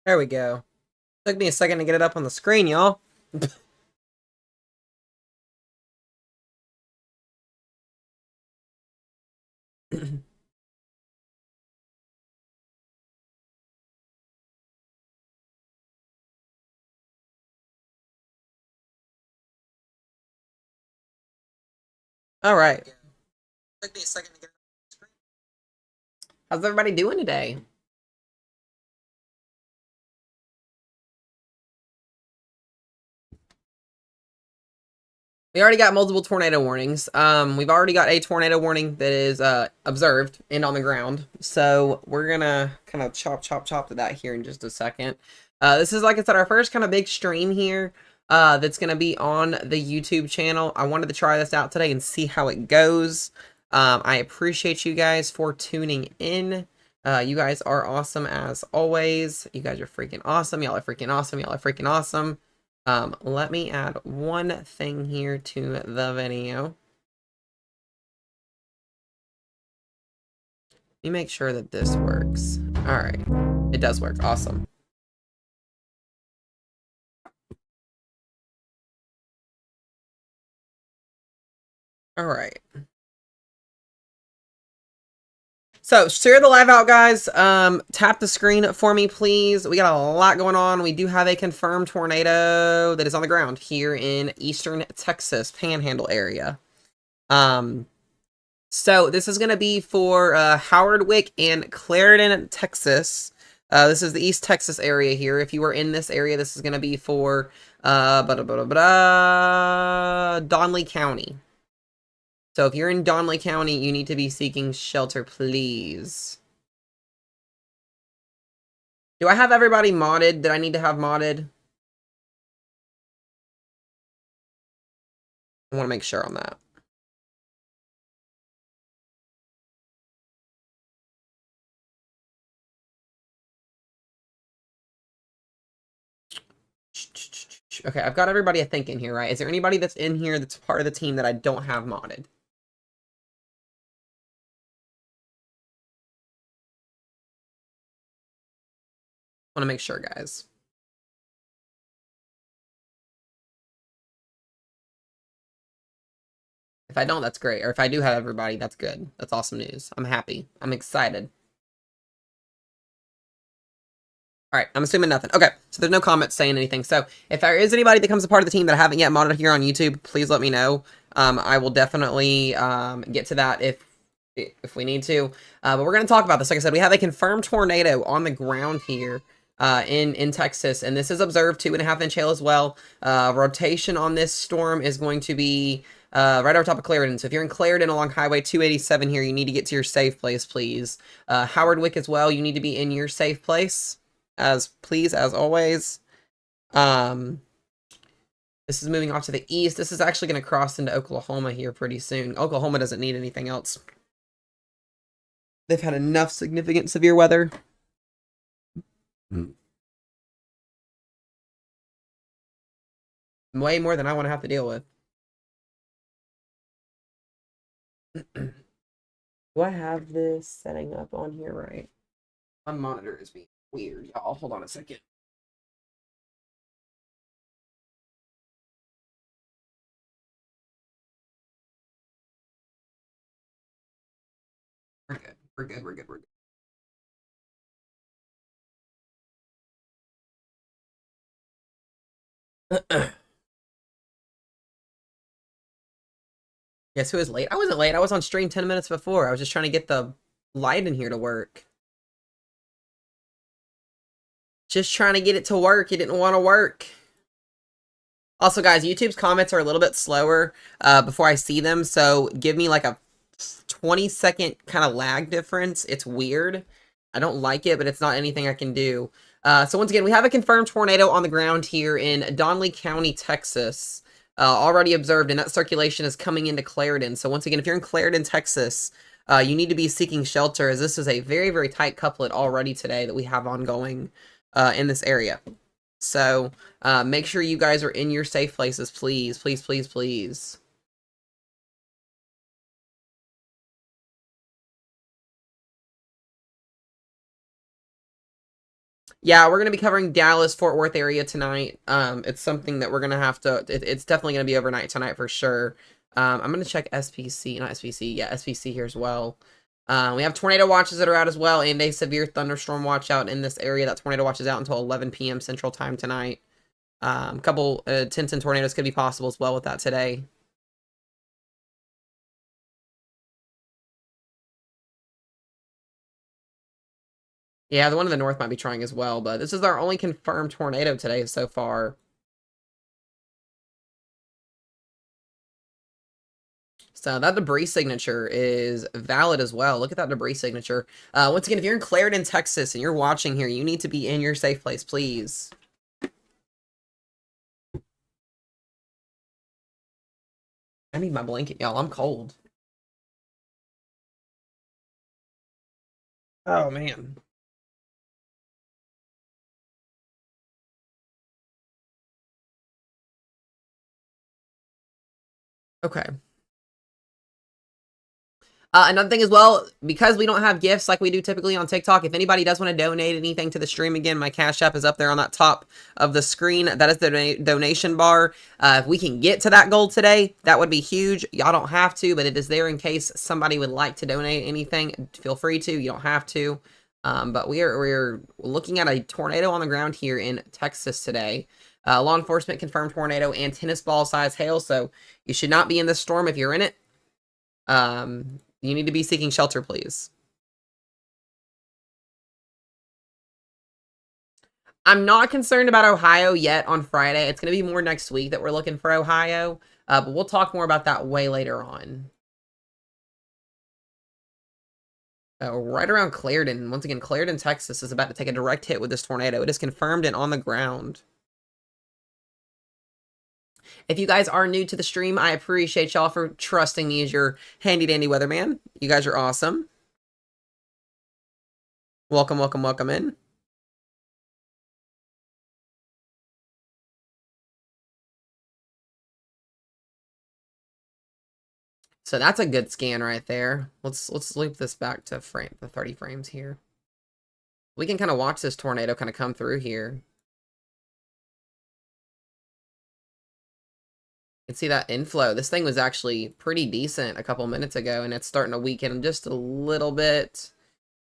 There we go. Took me a second to get it up on the screen, y'all. All right. Took me a second to get it up on the screen. How's everybody doing today? We already got multiple tornado warnings. We've already got a tornado warning that is observed and on the ground. So we're gonna kind of chop to that here in just a second. This is, like I said, our first kind of big stream here. That's gonna be on the YouTube channel. I wanted to try this out today and see how it goes. I appreciate you guys for tuning in. You guys are awesome as always. You guys are freaking awesome. Y'all are freaking awesome. Y'all are freaking awesome. Let me add one thing here to the video. Let me make sure that this works. All right, it does work. Awesome. All right. So share the live out, guys. Tap the screen for me, please. We got a lot going on. We do have a confirmed tornado that is on the ground here in eastern Texas Panhandle area. So this is going to be for Howardwick and Clarendon, Texas. This is the East Texas area here. If you are in this area, this is going to be for Donley County. So if you're in Donley County, you need to be seeking shelter, please. Do I have everybody modded that I need to have modded? I want to make sure on that. Okay, I've got everybody I think in here, right? Is there anybody that's in here that's part of the team that I don't have modded? I want to make sure, guys. If I don't, that's great. Or if I do have everybody, that's good. That's awesome news. I'm happy. I'm excited. All right, I'm assuming nothing. Okay, so there's no comments saying anything. So if there is anybody that comes a part of the team that I haven't yet modded here on YouTube, please let me know. I will definitely get to that if we need to. But we're going to talk about this. Like I said, we have a confirmed tornado on the ground here in Texas, and this is observed 2.5-inch hail as well. Rotation on this storm is going to be right over top of Clarendon. So if you're in Clarendon along Highway 287 here, you need to get to your safe place, please. Howardwick as well, you need to be in your safe place. As always. This is moving off to the east. This is actually going to cross into Oklahoma here pretty soon. Oklahoma doesn't need anything else. They've had enough significant severe weather. Way more than I want to have to deal with. Do I have this setting up on here right? My monitor is being weird, y'all. Hold on a second. We're good. We're good. We're good. We're good. Guess who is late? I wasn't late. I was on stream 10 minutes before. I was just trying to get the light in here to work. Just trying to get it to work. It didn't want to work. Also, guys, YouTube's comments are a little bit slower before I see them, so give me like a 20-second kind of lag difference. It's weird. I don't like it, but it's not anything I can do. So once again, we have a confirmed tornado on the ground here in Donley County, Texas. Already observed, and that circulation is coming into Clarendon. So once again, if you're in Clarendon, Texas, you need to be seeking shelter, as this is a very, very tight couplet already today that we have ongoing in this area. So make sure you guys are in your safe places, please, please, please, please. Yeah, we're going to be covering Dallas, Fort Worth area tonight. It's something that we're going to have to, it's definitely going to be overnight tonight for sure. I'm going to check SPC, not SPC, yeah, SPC here as well. We have tornado watches that are out as well, and a severe thunderstorm watch out in this area. That tornado watch is out until 11 p.m. Central Time tonight. A couple tints and tornadoes could be possible as well with that today. Yeah, the one in the north might be trying as well, but this is our only confirmed tornado today so far. So that debris signature is valid as well. Look at that debris signature. Once again, if you're in Clarendon, Texas, and you're watching here, you need to be in your safe place, please. I need my blanket, y'all. I'm cold. Oh, man. Okay. Another thing as well, because we don't have gifts like we do typically on TikTok, if anybody does want to donate anything to the stream, again, my Cash App is up there on that top of the screen. That is the donation bar. If we can get to that goal today, that would be huge. Y'all don't have to, but it is there in case somebody would like to donate anything. Feel free to. You don't have to. But we're looking at a tornado on the ground here in Texas today. Law enforcement confirmed tornado and tennis ball size hail, so you should not be in this storm if you're in it. You need to be seeking shelter, please. I'm not concerned about Ohio yet on Friday. It's going to be more next week that we're looking for Ohio. But we'll talk more about that way later on. Right around Clarendon. Once again, Clarendon, Texas is about to take a direct hit with this tornado. It is confirmed and on the ground. If you guys are new to the stream, I appreciate y'all for trusting me as your handy-dandy weatherman. You guys are awesome. Welcome, welcome, welcome in. So that's a good scan right there. Let's loop this back to the 30 frames here. We can kind of watch this tornado kind of come through here. You can see that inflow. This thing was actually pretty decent a couple minutes ago, and it's starting to weaken just a little bit.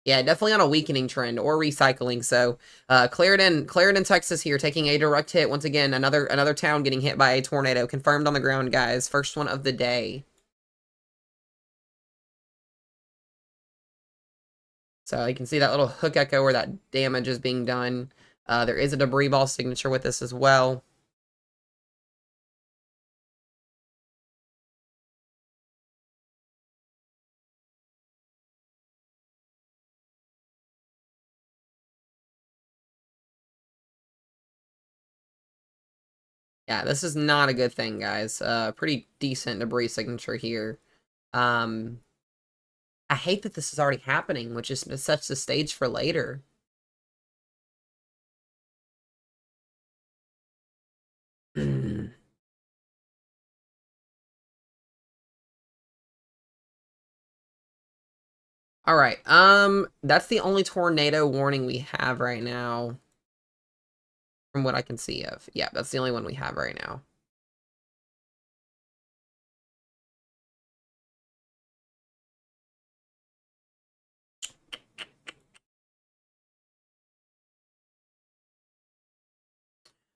Yeah, definitely on a weakening trend or recycling. So, Clarendon, Texas here taking a direct hit. Once again, another town getting hit by a tornado. Confirmed on the ground, guys. First one of the day. So you can see that little hook echo where that damage is being done. There is a debris ball signature with this as well. Yeah, this is not a good thing, guys. Pretty decent debris signature here. I hate that this is already happening, which is sets the stage for later. All right. That's the only tornado warning we have right now, from what I can see of. Yeah, that's the only one we have right now.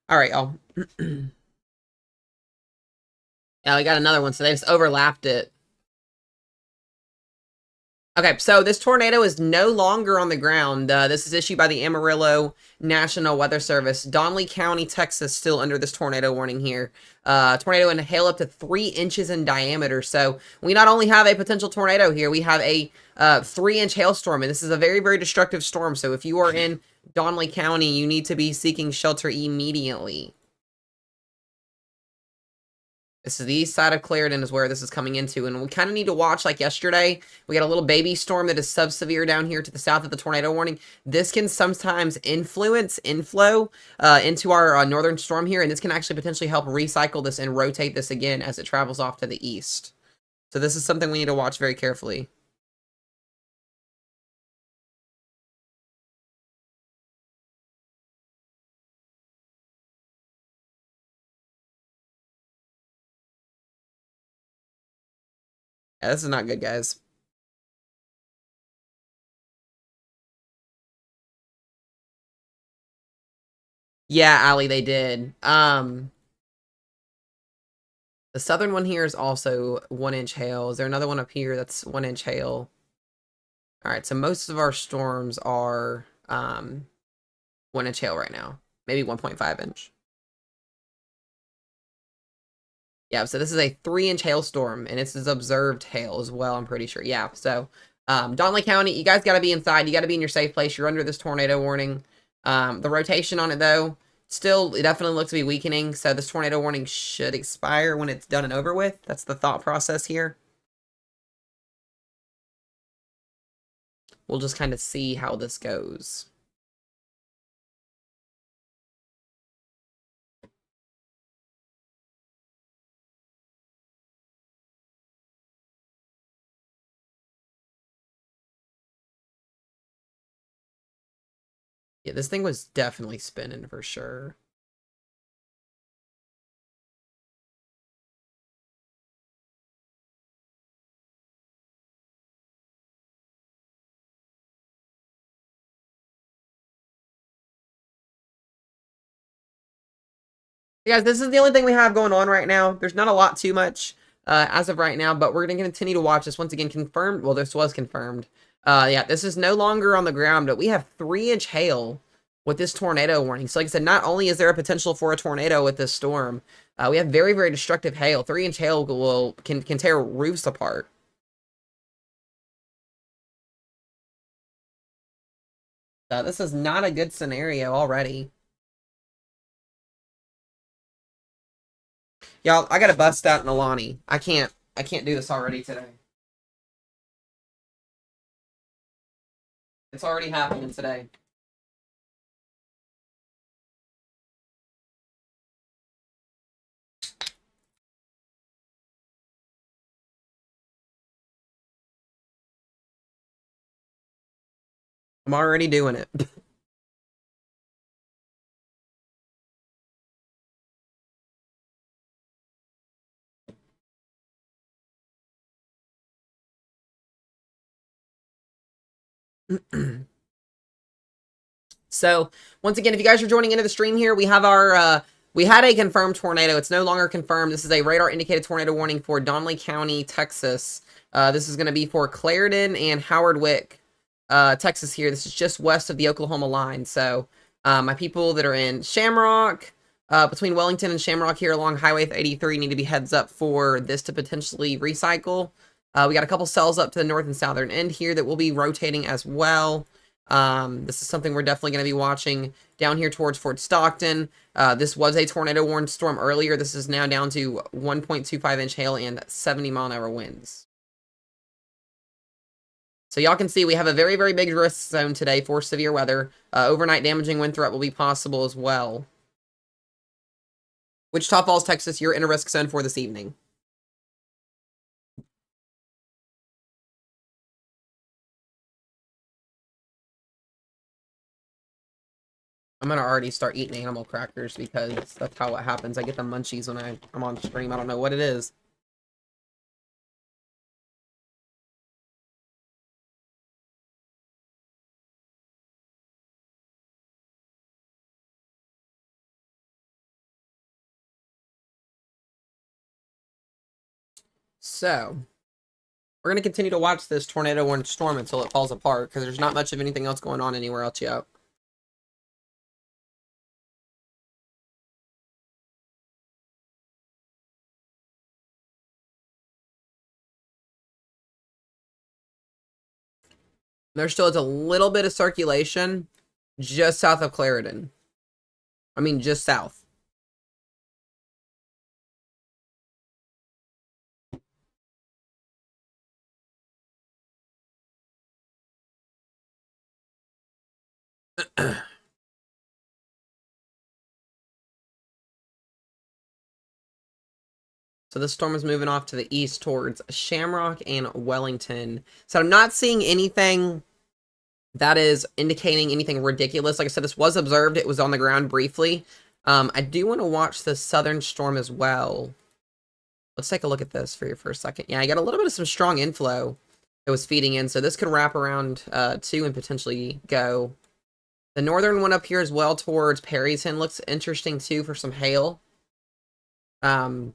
All right, y'all. Yeah, we got another one, so they just overlapped it. Okay, so this tornado is no longer on the ground. This is issued by the Amarillo National Weather Service. Donley County, Texas, still under this tornado warning here. Tornado and hail up to 3 inches in diameter. So we not only have a potential tornado here, we have a 3-inch hailstorm, and this is a very, very destructive storm. So if you are in Donley County, you need to be seeking shelter immediately. This is the east side of Clarendon is where this is coming into, and we kind of need to watch, like yesterday, we got a little baby storm that is sub-severe down here to the south of the tornado warning. This can sometimes influence inflow into our northern storm here, and this can actually potentially help recycle this and rotate this again as it travels off to the east. So this is something we need to watch very carefully. Yeah, this is not good, guys. Yeah, Allie, they did. The southern one here is also 1-inch hail. Is there another one up here that's 1-inch hail? All right, so most of our storms are 1-inch hail right now, maybe 1.5-inch. Yeah, so this is a 3-inch hailstorm, and this is observed hail as well, I'm pretty sure. Yeah, so Donley County, you guys got to be inside. You got to be in your safe place. You're under this tornado warning. The rotation on it, though, still, it definitely looks to be weakening, so this tornado warning should expire when it's done and over with. That's the thought process here. We'll just kind of see how this goes. Yeah, this thing was definitely spinning for sure. Guys, this is the only thing we have going on right now. There's not a lot too much as of right now, but we're going to continue to watch this. Once again, confirmed. Well, this was confirmed. Yeah, this is no longer on the ground, but we have 3-inch hail with this tornado warning. So like I said, not only is there a potential for a tornado with this storm, we have very, very destructive hail. 3-inch hail can tear roofs apart. This is not a good scenario already. Y'all, I gotta bust out an Alani. I can't do this already today. It's already happening today. I'm already doing it. So, once again, if you guys are joining into the stream here, we have our, we had a confirmed tornado. It's no longer confirmed. This is a radar indicated tornado warning for Donley County, Texas. This is going to be for Clarendon and Howard Wick, Texas here. This is just west of the Oklahoma line. So, my people that are in Shamrock, between Wellington and Shamrock here along Highway 83 need to be heads up for this to potentially recycle. We got a couple cells up to the north and southern end here that will be rotating as well. This is something we're definitely going to be watching down here towards Fort Stockton. This was a tornado warned storm earlier. This is now down to 1.25-inch hail and 70-mile-an-hour winds. So y'all can see we have a very, very big risk zone today for severe weather. Overnight damaging wind threat will be possible as well. Wichita Falls, Texas, you're in a risk zone for this evening. I'm gonna already start eating animal crackers because that's how it happens. I get the munchies when I'm on stream. I don't know what it is. So, we're gonna continue to watch this tornado warned storm until it falls apart because there's not much of anything else going on anywhere else yet. There still is a little bit of circulation just south of Clarendon. I mean, just south. So this storm is moving off to the east towards Shamrock and Wellington. So I'm not seeing anything that is indicating anything ridiculous. Like I said, this was observed. It was on the ground briefly. I do want to watch the southern storm as well. Let's take a look at this for you for a second. Yeah, I got a little bit of some strong inflow that was feeding in, so this could wrap around too and potentially go. The northern one up here as well towards Perryton looks interesting too for some hail. So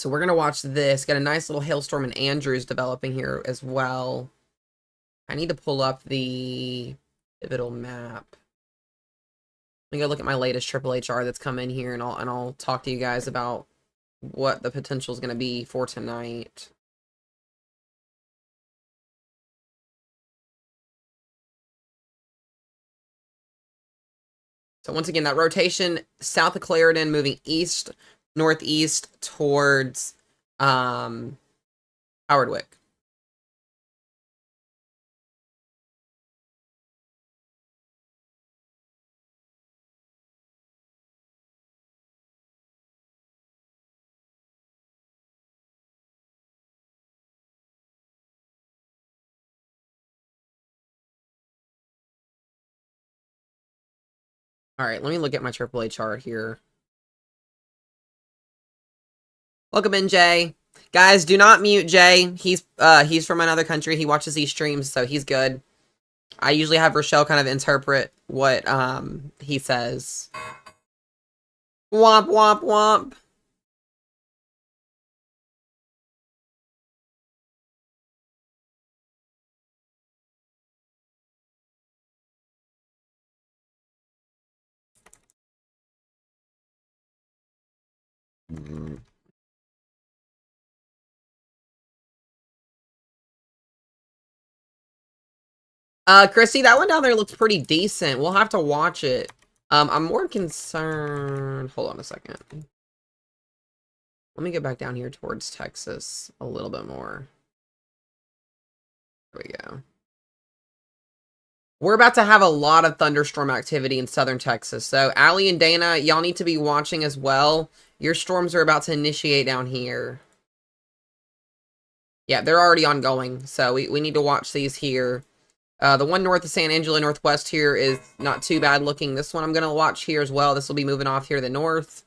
we're gonna watch this. Got a nice little hailstorm in Andrews developing here as well. I need to pull up the pivotal map. Let me go look at my latest Triple HR that's come in here, and I'll talk to you guys about what the potential is going to be for tonight. So once again, that rotation south of Clarendon, moving east, northeast towards Howardwick. All right, let me look at my AAA chart here. Welcome in, Jay. Guys, do not mute Jay. He's from another country. He watches these streams, so he's good. I usually have Rochelle kind of interpret what he says. Womp womp womp. Chrissy, that one down there looks pretty decent. We'll have to watch it. I'm more concerned. Hold on a second. Let me get back down here towards Texas a little bit more. There we go. We're about to have a lot of thunderstorm activity in southern Texas. So, Allie and Dana, y'all need to be watching as well. Your storms are about to initiate down here. Yeah, they're already ongoing. So, we need to watch these here. The one north of San Angelo, northwest here is not too bad looking. This one I'm going to watch here as well. This will be moving off here to the north.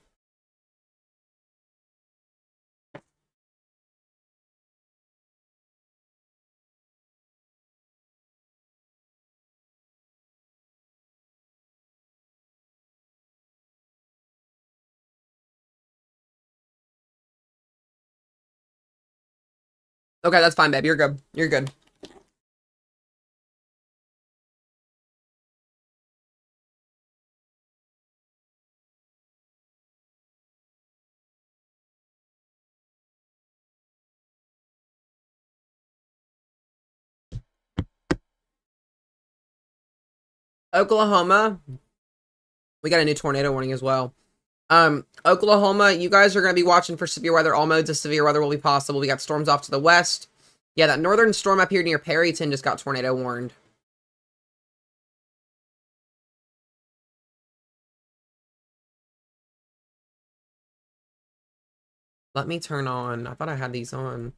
Okay, that's fine, babe. You're good. You're good. Oklahoma. We got a new tornado warning as well. Oklahoma, you guys are going to be watching for severe weather. All modes of severe weather will be possible. We got storms off to the west. Yeah, that northern storm up here near Perryton just got tornado warned. Let me turn on. I thought I had these on.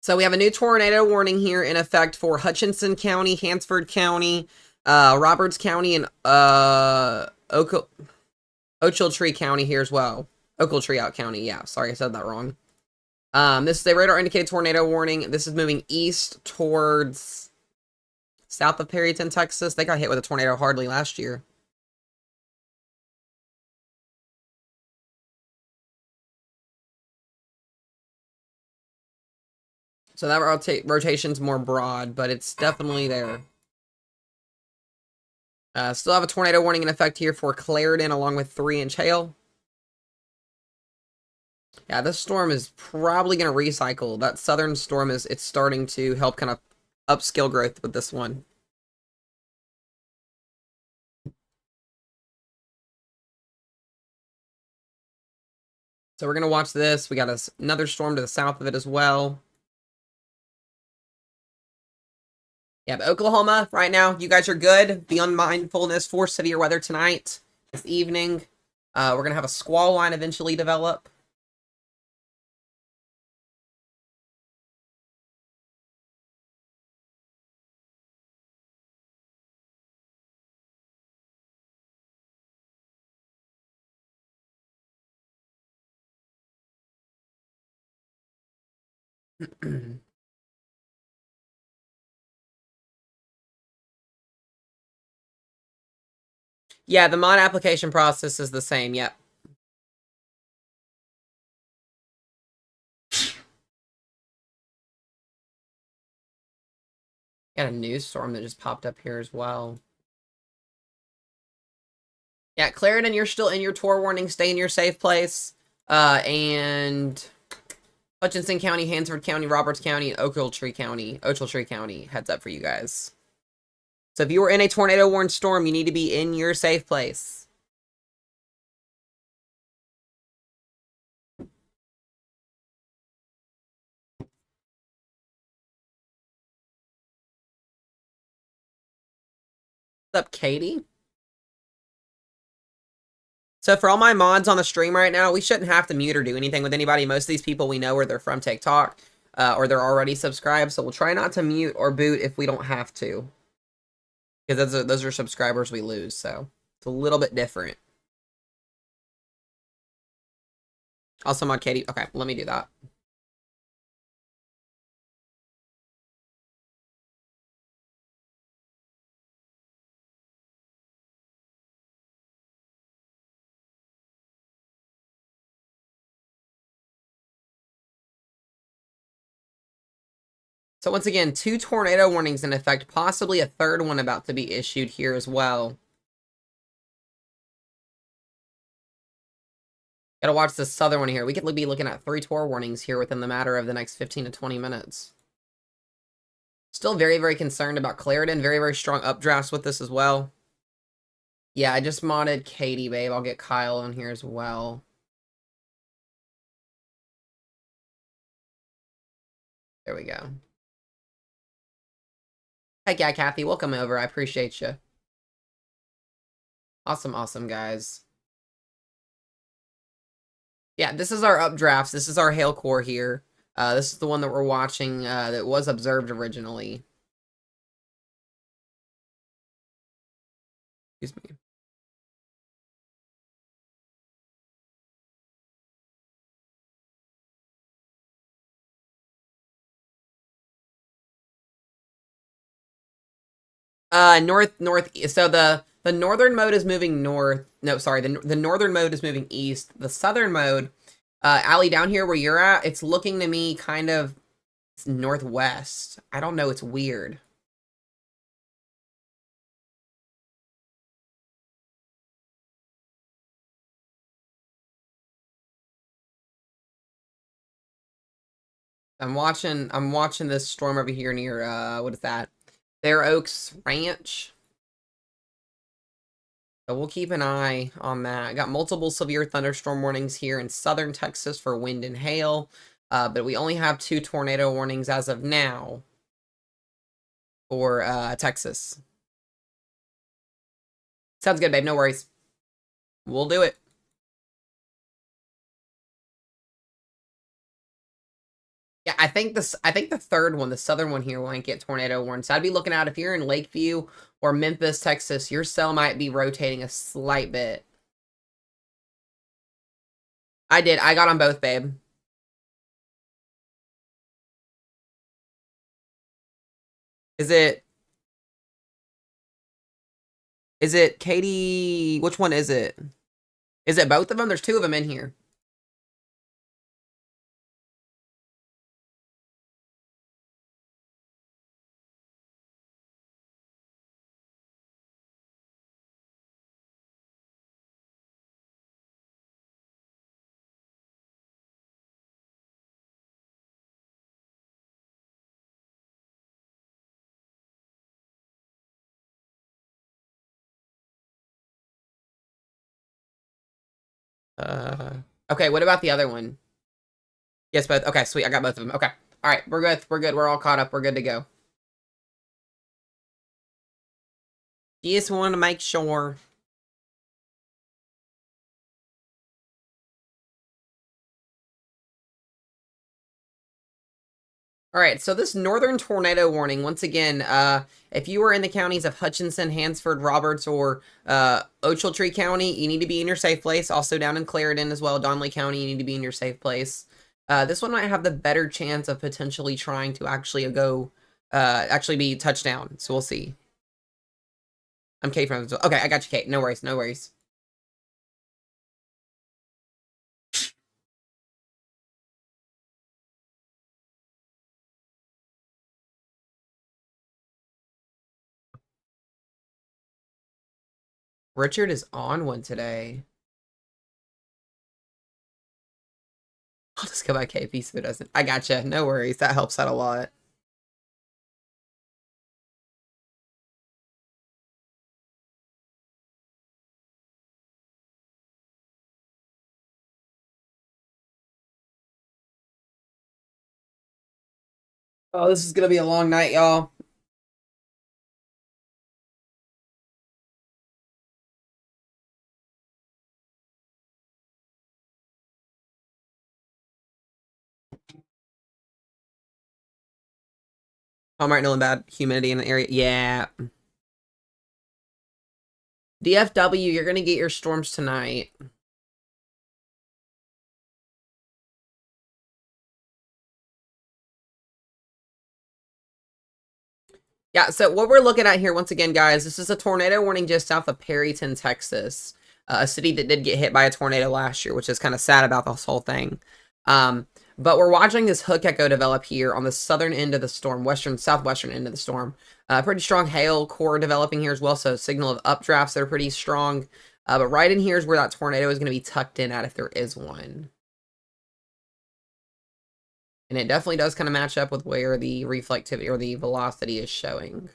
So we have a new tornado warning here in effect for Hutchinson County, Hansford County, Roberts County, and Ochiltree County here as well. Ochiltree County, yeah. Sorry, I said that wrong. This is a radar indicated tornado warning. This is moving east towards south of Perryton, Texas. They got hit with a tornado hardly last year. So that rotation's more broad, but it's definitely there. Still have a tornado warning in effect here for Clarendon, along with 3-inch hail. Yeah, this storm is probably going to recycle. That southern storm it's starting to help kind of upscale growth with this one. So we're going to watch this. We got another storm to the south of it as well. Yeah, but Oklahoma, right now, you guys are good. Be on mindfulness for severe weather tonight, this evening. We're going to have a squall line eventually develop. Yeah, the mod application process is the same. Yep. Got a news storm that just popped up here as well. Yeah, Clarendon, you're still in your tour warning. Stay in your safe place. And Hutchinson County, Hansford County, Roberts County, and Ochiltree County. Heads up for you guys. So if you were in a tornado warned storm, you need to be in your safe place. What's up, Katie? So for all my mods on the stream right now, we shouldn't have to mute or do anything with anybody. Most of these people we know where they're from TikTok, or they're already subscribed. So we'll try not to mute or boot if we don't have to, because those are subscribers we lose. So it's a little bit different. Also mod Katie. Okay, let me do that. So once again, 2 tornado warnings in effect, possibly a third one about to be issued here as well. Gotta watch this southern one here. We could be looking at 3 tornado warnings here within the matter of the next 15 to 20 minutes. Still very, very concerned about Clarendon. Very, very strong updrafts with this as well. Yeah, I just modded Katie, babe. I'll get Kyle on here as well. There we go. Heck yeah, Kathy. Welcome over. I appreciate you. Awesome, awesome, guys. Yeah, this is our updrafts. This is our hail core here. This is the one that we're watching that was observed originally. Excuse me. Northeast. So the northern mode is moving north. No, sorry. The northern mode is moving east. The southern mode, Allie, down here where you're at, it's looking to me kind of northwest. I don't know. It's weird. I'm watching this storm over here near what is that? Fair Oaks Ranch. So we'll keep an eye on that. I got multiple severe thunderstorm warnings here in southern Texas for wind and hail, but we only have 2 tornado warnings as of now for Texas. Sounds good, babe. No worries. We'll do it. Yeah, I think the third one, the southern one here, might get tornado warned. So I'd be looking out if you're in Lakeview or Memphis, Texas, your cell might be rotating a slight bit. I did. I got on both, babe. Is it Katie? Which one is it? Is it both of them? There's 2 of them in here. Okay, what about the other one? Yes, both. Okay, sweet. I got both of them. Okay. All right, we're good. We're good. We're all caught up. We're good to go. Just want to make sure. All right, so this northern tornado warning, once again, if you are in the counties of Hutchinson, Hansford, Roberts, or Ochiltree County, you need to be in your safe place. Also down in Clarendon as well, Donley County, you need to be in your safe place. This one might have the better chance of potentially trying to actually actually be touchdown. So we'll see. I'm Kate from. Okay, I got you, Kate. No worries, no worries. Richard is on one today. I'll just go by KP so it doesn't. I gotcha. No worries. That helps out a lot. Oh, this is gonna be a long night, y'all. I'm right, knowing bad humidity in the area. Yeah. DFW, you're gonna get your storms tonight. Yeah, so what we're looking at here, once again, guys, this is a tornado warning just south of Perryton, Texas, a city that did get hit by a tornado last year, which is kind of sad about this whole thing. But we're watching this hook echo develop here on the southern end of the storm, southwestern end of the storm. Pretty strong hail core developing here as well, so signal of updrafts that are pretty strong. But right in here is where that tornado is going to be tucked in at if there is one. And it definitely does kind of match up with where the reflectivity or the velocity is showing.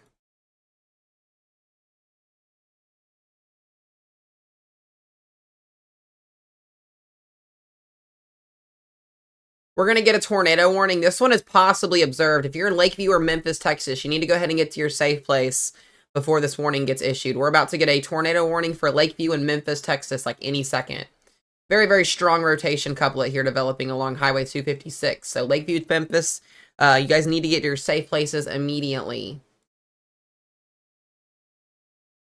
We're going to get a tornado warning. This one is possibly observed. If you're in Lakeview or Memphis, Texas, you need to go ahead and get to your safe place before this warning gets issued. We're about to get a tornado warning for Lakeview and Memphis, Texas, like any second. Very, very strong rotation couplet here developing along Highway 256. So Lakeview, Memphis, you guys need to get to your safe places immediately.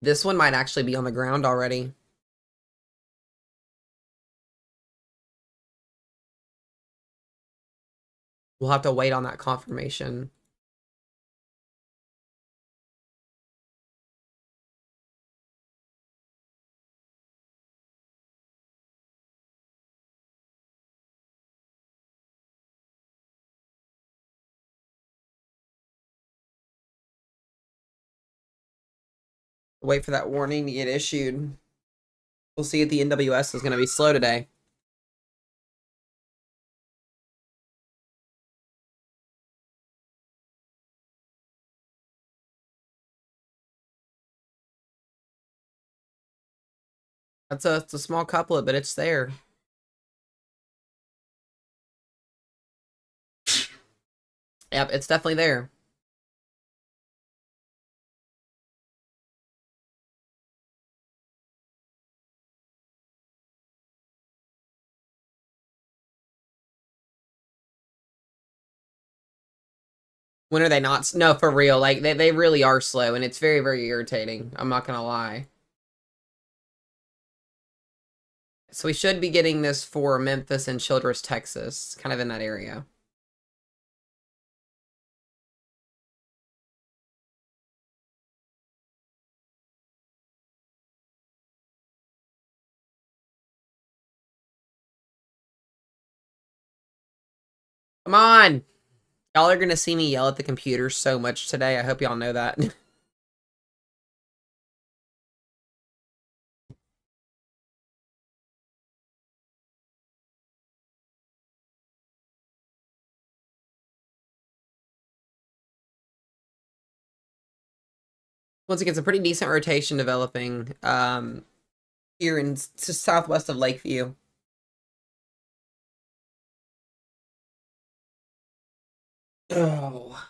This one might actually be on the ground already. We'll have to wait on that confirmation. Wait for that warning to get issued. We'll see if the NWS is going to be slow today. It's a small couplet, but it's there. Yep, it's definitely there. When are they not? No, for real. Like, they really are slow, and it's very, very irritating. I'm not gonna lie. So we should be getting this for Memphis and Childress, Texas. Kind of in that area. Come on! Y'all are gonna see me yell at the computer so much today. I hope y'all know that. Once again, it's a pretty decent rotation developing here in just southwest of Lakeview. Oh.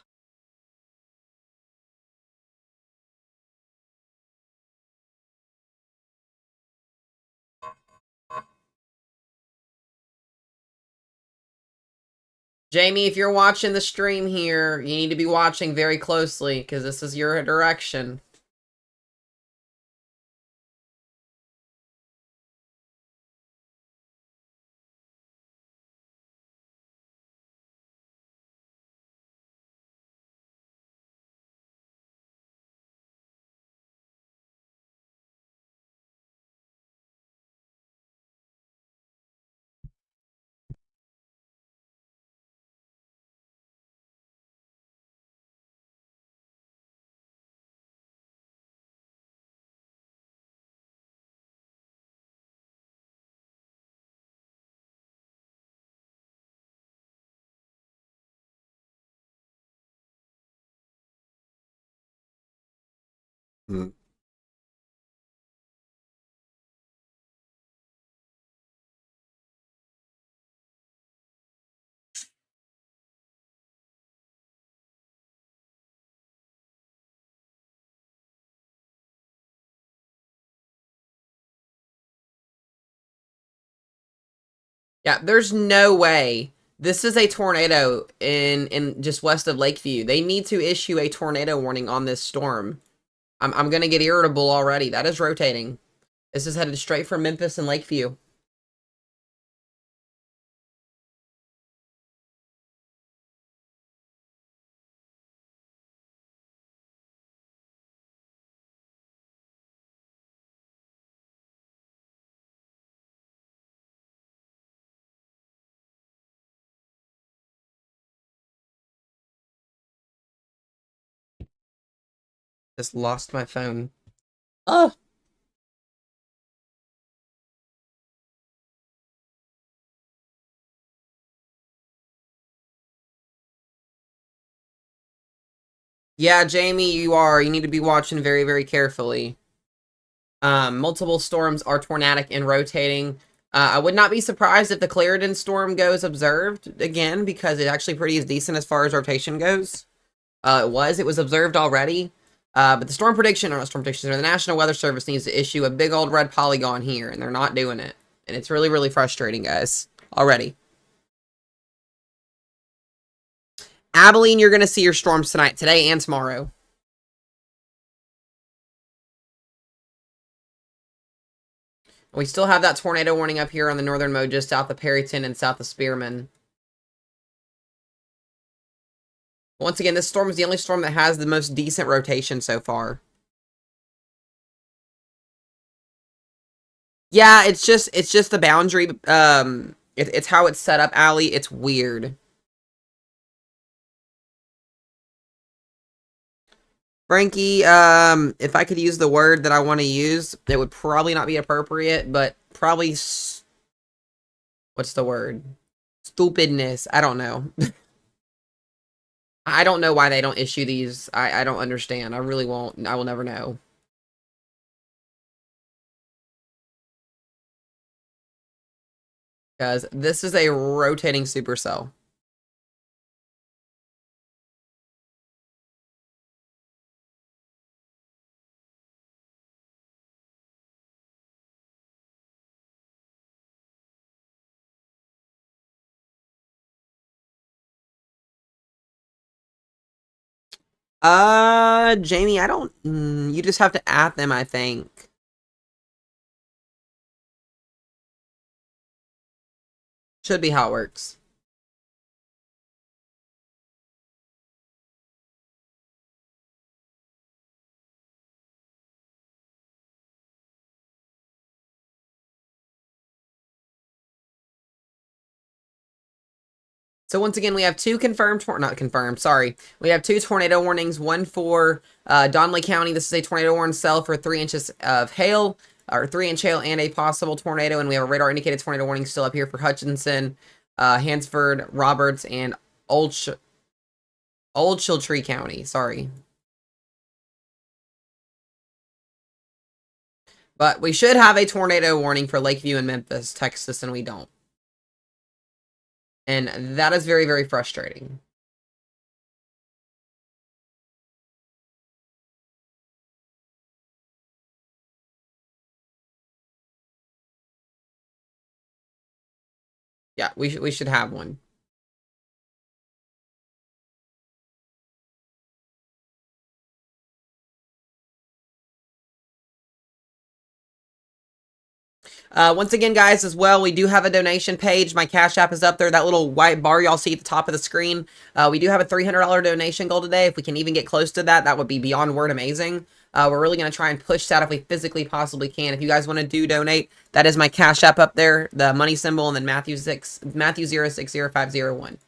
Jamie, if you're watching the stream here, you need to be watching very closely because this is your direction. Yeah, there's no way. This is a tornado in just west of Lakeview. They need to issue a tornado warning on this storm. I'm gonna get irritable already. That is rotating. This is headed straight from Memphis and Lakeview. Just lost my phone. Oh, yeah, Jamie, you are. You need to be watching very, very carefully. Multiple storms are tornadic and rotating. I would not be surprised if the Clarendon storm goes observed again because it actually pretty is decent as far as rotation goes. It was observed already. But the storm prediction, or not storm prediction, or the National Weather Service needs to issue a big old red polygon here, and they're not doing it. And it's really, really frustrating, guys. Already. Abilene, you're going to see your storms tonight, today and tomorrow. We still have that tornado warning up here on the northern mode just south of Perryton and south of Spearman. Once again, this storm is the only storm that has the most decent rotation so far. Yeah, it's just the boundary. It's how it's set up, Allie. It's weird. Frankie, if I could use the word that I want to use, it would probably not be appropriate, but probably, what's the word? Stupidness. I don't know. I don't know why they don't issue these. I don't understand. I really won't. I will never know. Because this is a rotating supercell. Jamie, I don't. You just have to add them, I think. Should be how it works. So once again, we have two confirmed, not confirmed, sorry. We have two tornado warnings, one for Donley County. This is a tornado warning cell for 3 inches of hail, or 3-inch hail and a possible tornado. And we have a radar indicated tornado warning still up here for Hutchinson, Hansford, Roberts, and Old Chiltree County, sorry. But we should have a tornado warning for Lakeview and Memphis, Texas, and we don't. And that is very, very frustrating. Yeah, we should have one. Once again, guys, as well, we do have a donation page. My Cash App is up there. That little white bar y'all see at the top of the screen. We do have a $300 donation goal today. If we can even get close to that, that would be beyond word amazing. We're really going to try and push that if we physically possibly can. If you guys want to donate, that is my Cash App up there, the money symbol, and then Matthew 060501.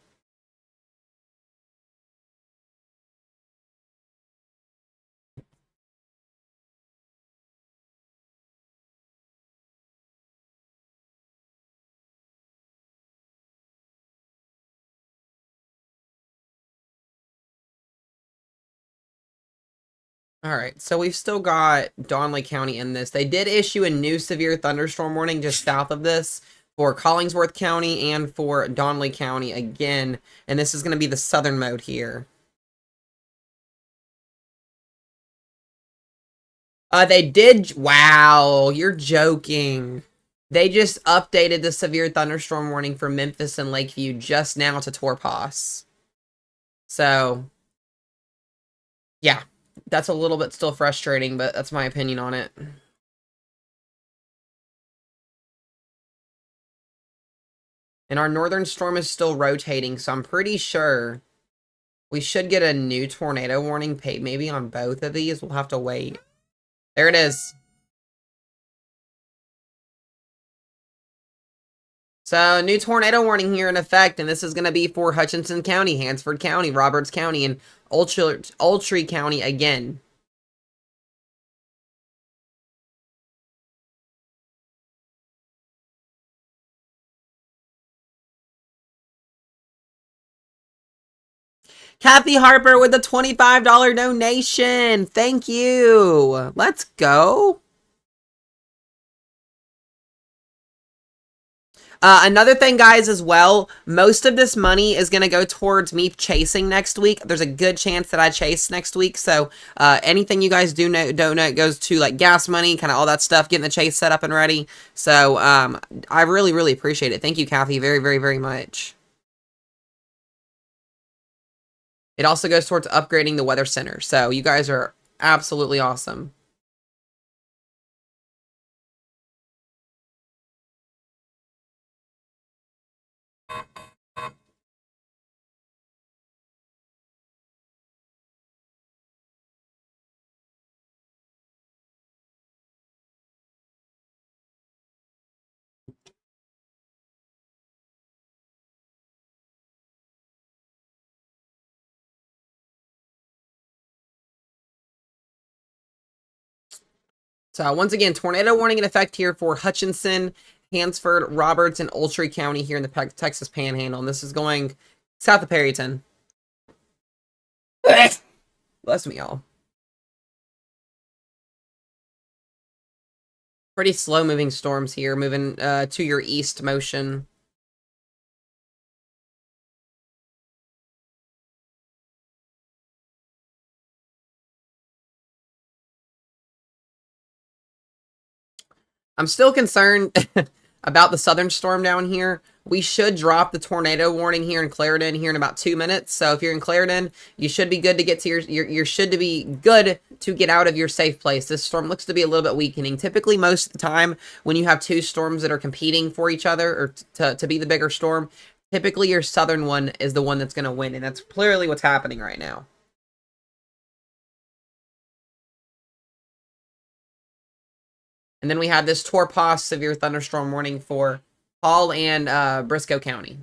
All right, so we've still got Donley County in this. They did issue a new severe thunderstorm warning just south of this for Collingsworth County and for Donley County again, and this is going to be the southern mode here. They did. Wow, you're joking. They just updated the severe thunderstorm warning for Memphis and Lakeview just now to Torpas. So, yeah, that's a little bit still frustrating, but that's my opinion on it. And our northern storm is still rotating, so I'm pretty sure we should get a new tornado warning maybe on both of these. We'll have to wait. There it is. So, new tornado warning here in effect, and this is going to be for Hutchinson County, Hansford County, Roberts County, and Ultree County again. Kathy Harper with a $25 donation. Thank you. Let's go. Another thing, guys, as well, most of this money is going to go towards me chasing next week. There's a good chance that I chase next week. So anything you guys donate goes to like gas money, kind of all that stuff, getting the chase set up and ready. So I really, really appreciate it. Thank you, Kathy, very, very, very much. It also goes towards upgrading the weather center. So you guys are absolutely awesome. So once again, tornado warning in effect here for Hutchinson, Hansford, Roberts, and Ultree County here in the Texas Panhandle. And this is going south of Perryton. Bless me, y'all. Pretty slow moving storms here, moving to your east motion. I'm still concerned about the southern storm down here. We should drop the tornado warning here in Clarendon here in about 2 minutes. So if you're in Clarendon, you should be good to get to your should to be good to get out of your safe place. This storm looks to be a little bit weakening. Typically, most of the time, when you have two storms that are competing for each other or to be the bigger storm, typically your southern one is the one that's going to win, and that's clearly what's happening right now. And then we have this Torpas severe thunderstorm warning for Hall and Briscoe County.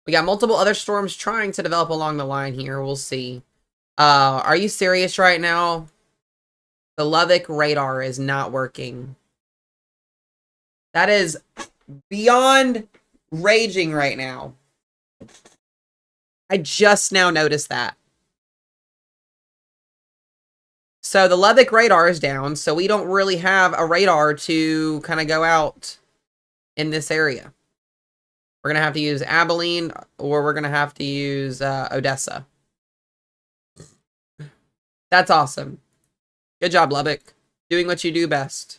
We got multiple other storms trying to develop along the line here. We'll see. Are you serious right now? The Lubbock radar is not working. That is beyond raging right now. I just now noticed that. So the Lubbock radar is down, so we don't really have a radar to kind of go out in this area. We're going to have to use Abilene, or we're going to have to use Odessa. That's awesome. Good job, Lubbock. Doing what you do best.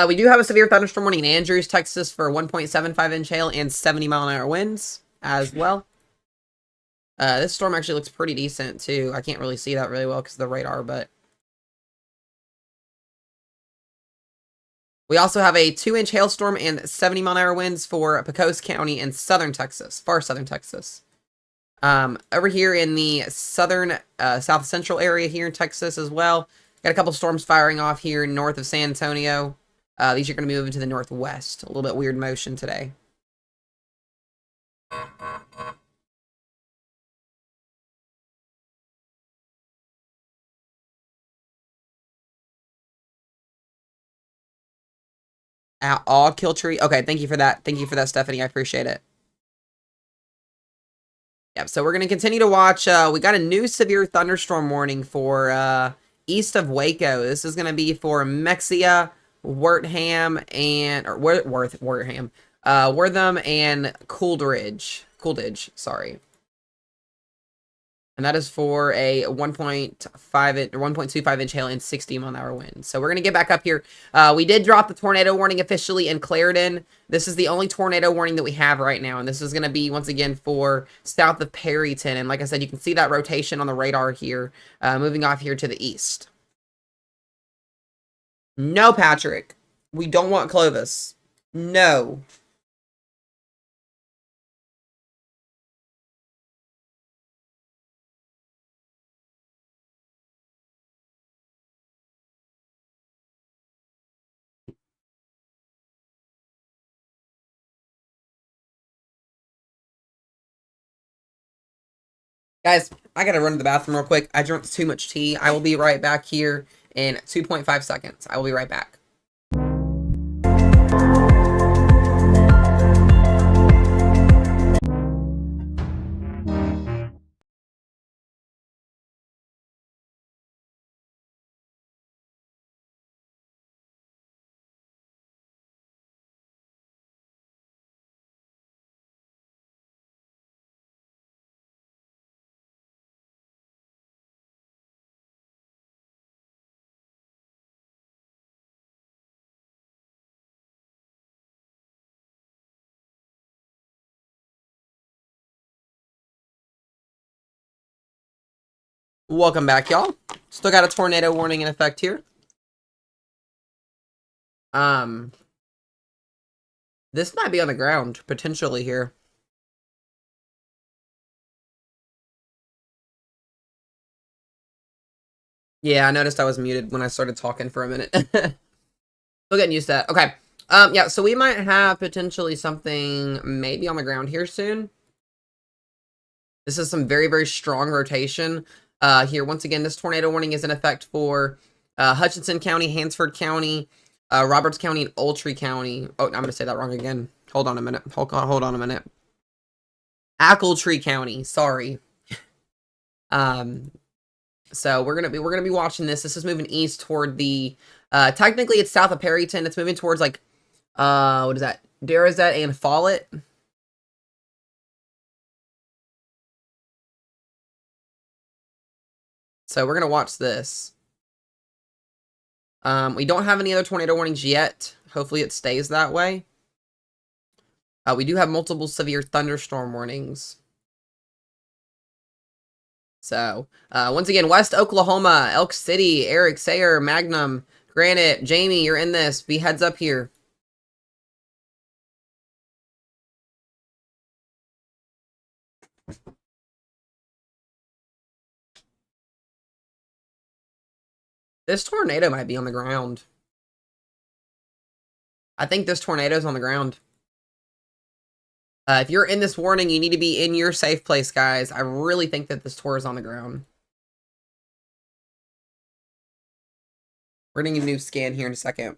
We do have a severe thunderstorm warning in Andrews, Texas for 1.75-inch hail and 70-mile-an-hour winds as well. This storm actually looks pretty decent, too. I can't really see that really well because of the radar, but... We also have a 2-inch hailstorm and 70-mile-an-hour winds for Pecos County in southern Texas, far southern Texas. Over here in the southern, south central area here in Texas as well. Got a couple storms firing off here north of San Antonio. These are going to be moving to the northwest. A little bit weird motion today. All kill tree. Okay, thank you for that. Thank you for that, Stephanie. I appreciate it. Yep, so we're going to continue to watch. We got a new severe thunderstorm warning for east of Waco. This is going to be for Mexia, Wortham, and or Wortham, Wortham and Coolidge, sorry. And that is for a 1.5 inch or 1.25 inch hail and 60-mile-an-hour wind. So we're going to get back up here. We did drop the tornado warning officially in Clarendon. This is the only tornado warning that we have right now. And this is going to be, once again, for south of Perryton. And like I said, you can see that rotation on the radar here, moving off here to the east. No, Patrick. We don't want Clovis. No. Guys, I gotta run to the bathroom real quick. I drank too much tea. I will be right back here in 2.5 seconds. I will be right back. Welcome back, y'all. Still got a tornado warning in effect here. This might be on the ground, potentially here. Yeah, I noticed I was muted when I started talking for a minute. Still getting used to that. Okay. Yeah, so we might have potentially something maybe on the ground here soon. This is some very, very strong rotation. Here, once again, this tornado warning is in effect for Hutchinson County, Hansford County, Roberts County, and Ultry County. Oh, I'm going to say that wrong again. Hold on a minute. Hold on a minute. Appletree County. Sorry. So we're gonna be watching this. This is moving east toward the. Technically, it's south of Perryton. It's moving towards like, what is that? Darazet and Follett. So we're gonna watch this. We don't have any other tornado warnings yet. Hopefully it stays that way. We do have multiple severe thunderstorm warnings. So, once again, West Oklahoma, Elk City, Eric, Sayer, Magnum, Granite, Jamie, you're in this. Be heads up here. This tornado might be on the ground. I think this tornado's on the ground. If you're in this warning, you need to be in your safe place, guys. I really think that this tour is on the ground. We're getting a new scan here in a second.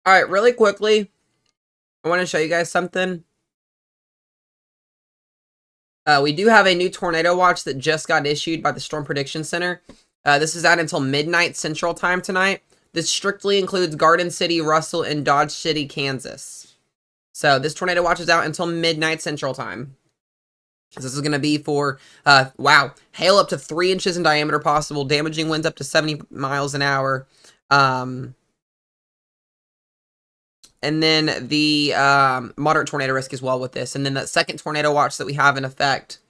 All right, really quickly, I want to show you guys something. We do have a new tornado watch that just got issued by the Storm Prediction Center. This is out until midnight Central Time tonight. This strictly includes Garden City, Russell, and Dodge City, Kansas. So this tornado watch is out until midnight Central Time. This is going to be for, wow, hail up to 3 inches in diameter possible, damaging winds up to 70 miles an hour. And then the moderate tornado risk as well with this. And then that second tornado watch that we have in effect,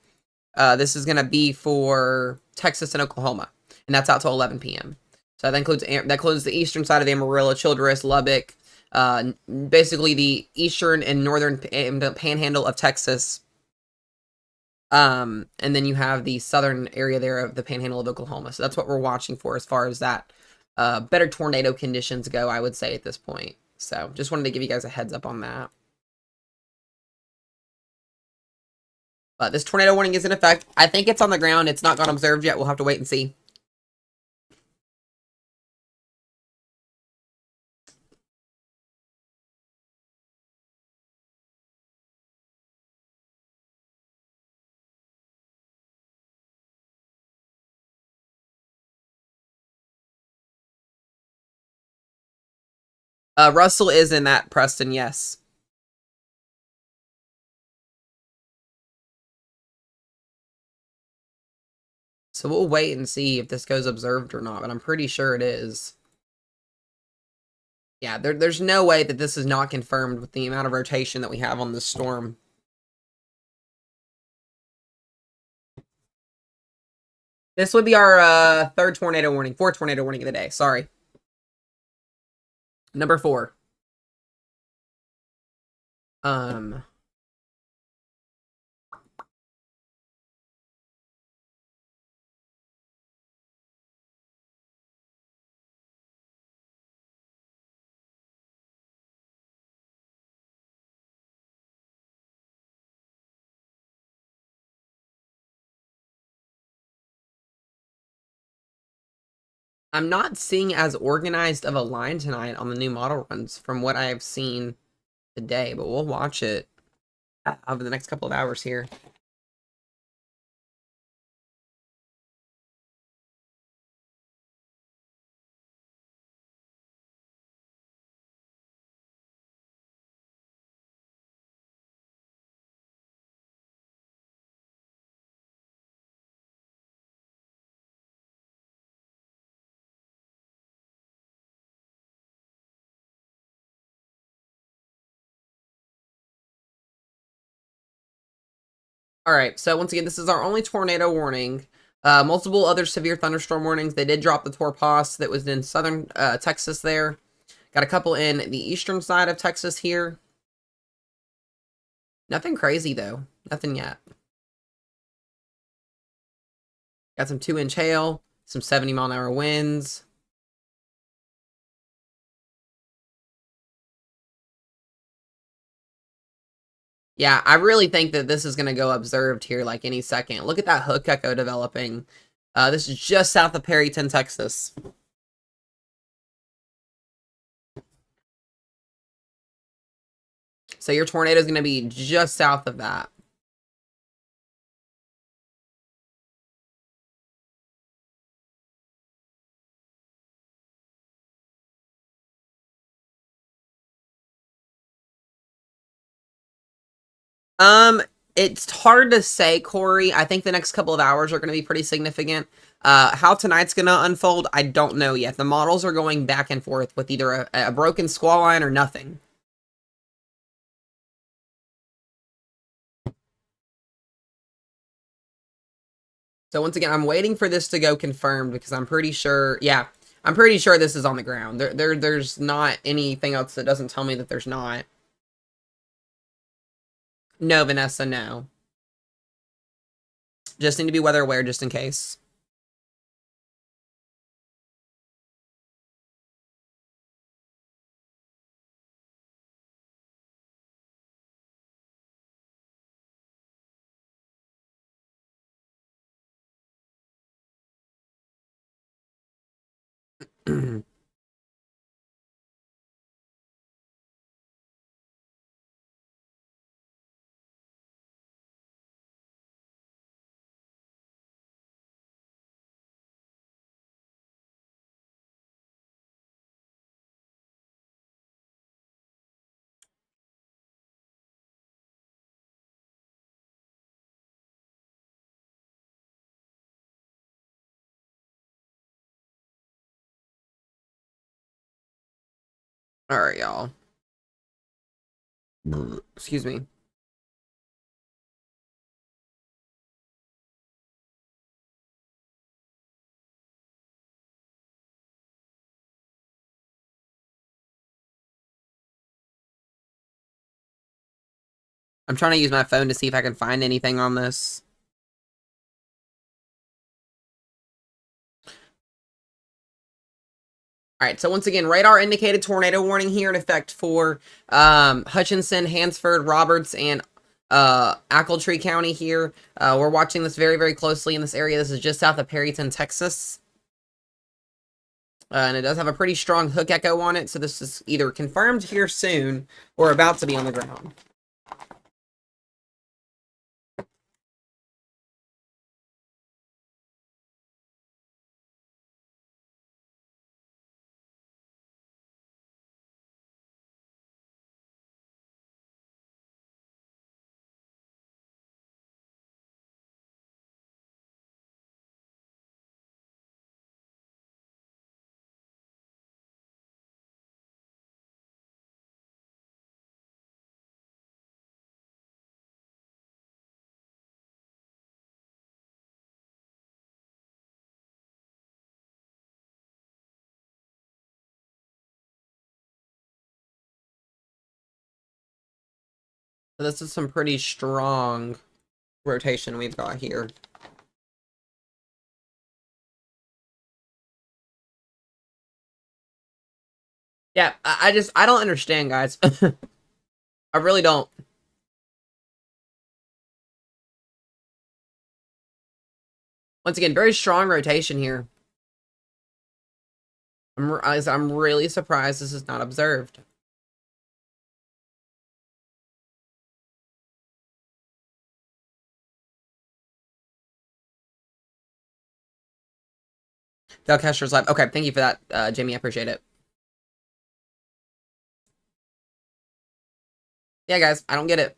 this is going to be for Texas and Oklahoma. And that's out till 11 p.m. So that includes the eastern side of Amarillo, Childress, Lubbock, basically the eastern and northern panhandle of Texas. And then you have the southern area there of the panhandle of Oklahoma. So that's what we're watching for as far as that better tornado conditions go, I would say, at this point. So just wanted to give you guys a heads up on that. But this tornado warning is in effect. I think it's on the ground. It's not gone observed yet. We'll have to wait and see. Russell is in that, Preston, yes. So we'll wait and see if this goes observed or not, but I'm pretty sure it is. Yeah, there's no way that this is not confirmed with the amount of rotation that we have on this storm. This would be our third tornado warning, fourth tornado warning of the day. Sorry. Number 4. I'm not seeing as organized of a line tonight on the new model runs from what I have seen today, but we'll watch it over the next couple of hours here. All right, so once again, this is our only tornado warning. Multiple other severe thunderstorm warnings. They did drop the Torpos that was in southern Texas there. Got a couple in the eastern side of Texas here. Nothing crazy, though. Nothing yet. Got some 2-inch hail, some 70-mile-an-hour winds. Yeah, I really think that this is going to go observed here like any second. Look at that hook echo developing. This is just south of Perryton, Texas. So your tornado is going to be just south of that. It's hard to say, Corey. I think the next couple of hours are going to be pretty significant. How tonight's going to unfold, I don't know yet. The models are going back and forth with either a broken squall line or nothing. So once again, I'm waiting for this to go confirmed because I'm pretty sure, yeah, I'm pretty sure this is on the ground. There's not anything else that doesn't tell me that there's not. No, Vanessa, no. Just need to be weather aware just in case. All right, y'all. Excuse me. I'm trying to use my phone to see if I can find anything on this. All right, so once again, radar indicated tornado warning here in effect for Hutchinson, Hansford, Roberts, and Tree County here. We're watching this very, very closely in this area. This is just south of Perryton, Texas. And it does have a pretty strong hook echo on it, so this is either confirmed here soon or about to be on the ground. So this is some pretty strong rotation we've got here. Yeah, I don't understand, guys. I really don't. Once again, very strong rotation here. I'm really surprised this is not observed. Del Castro's live. Okay, thank you for that, Jamie. I appreciate it. Yeah, guys, I don't get it.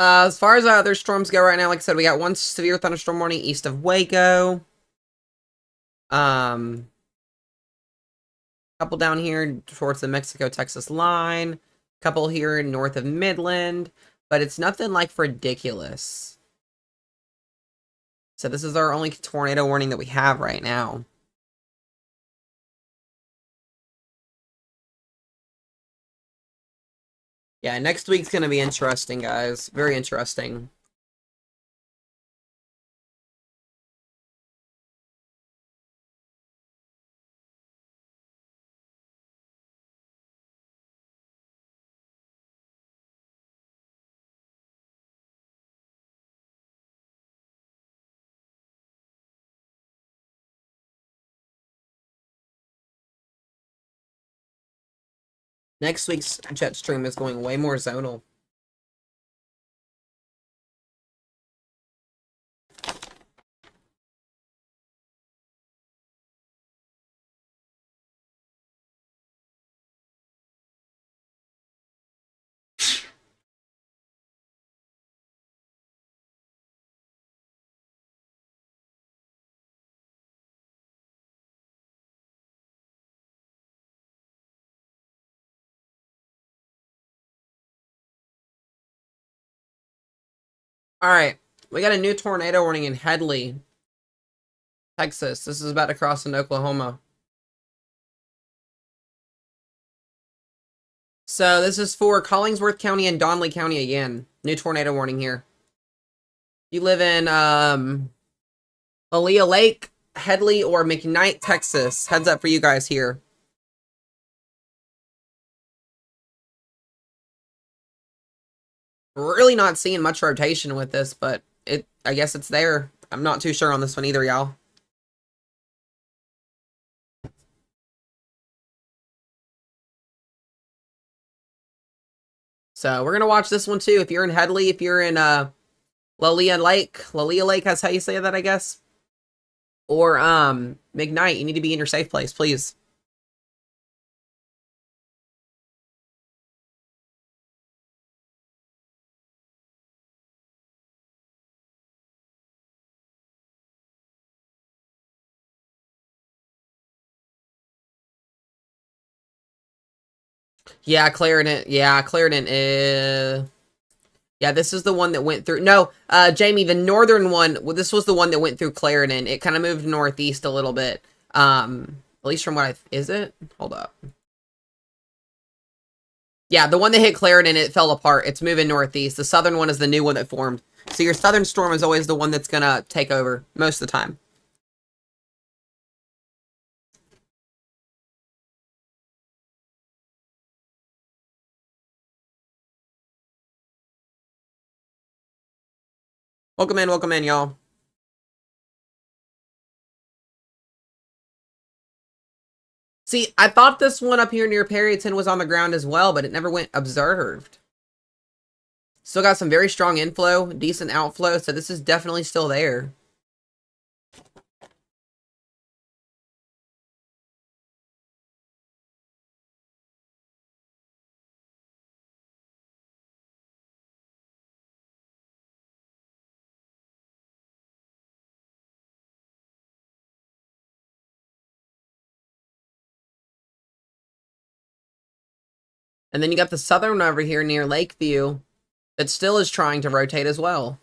As far as other storms go right now, like I said, we got one severe thunderstorm warning east of Waco. Couple down here towards the Mexico-Texas line. Couple here north of Midland. But it's nothing like ridiculous. So this is our only tornado warning that we have right now. Yeah, next week's going to be interesting, guys. Very interesting. Next week's jet stream is going way more zonal. All right, we got a new tornado warning in Headley, Texas. This is about to cross into Oklahoma. So this is for Collingsworth County and Donley County again. New tornado warning here. You live in Aaliyah Lake, Headley, or McKnight, Texas. Heads up for you guys here. We're really not seeing much rotation with this, but I guess it's there. I'm not too sure on this one either, y'all. So we're gonna watch this one too. If you're in Headley, if you're in Lalea Lake, that's how you say that, I guess. Or McKnight, you need to be in your safe place, please. Yeah, Clarendon. Yeah, Clarendon. Yeah, this is the one that went through. No, Jamie, the northern one. Well, this was the one that went through Clarendon. It kind of moved northeast a little bit. At least from what is it? Hold up. Yeah, the one that hit Clarendon, it fell apart. It's moving northeast. The southern one is the new one that formed. So your southern storm is always the one that's gonna take over most of the time. Welcome in, y'all. See, I thought this one up here near Perryton was on the ground as well, but it never went observed. Still got some very strong inflow, decent outflow, so this is definitely still there. And then you got the southern one over here near Lakeview that still is trying to rotate as well.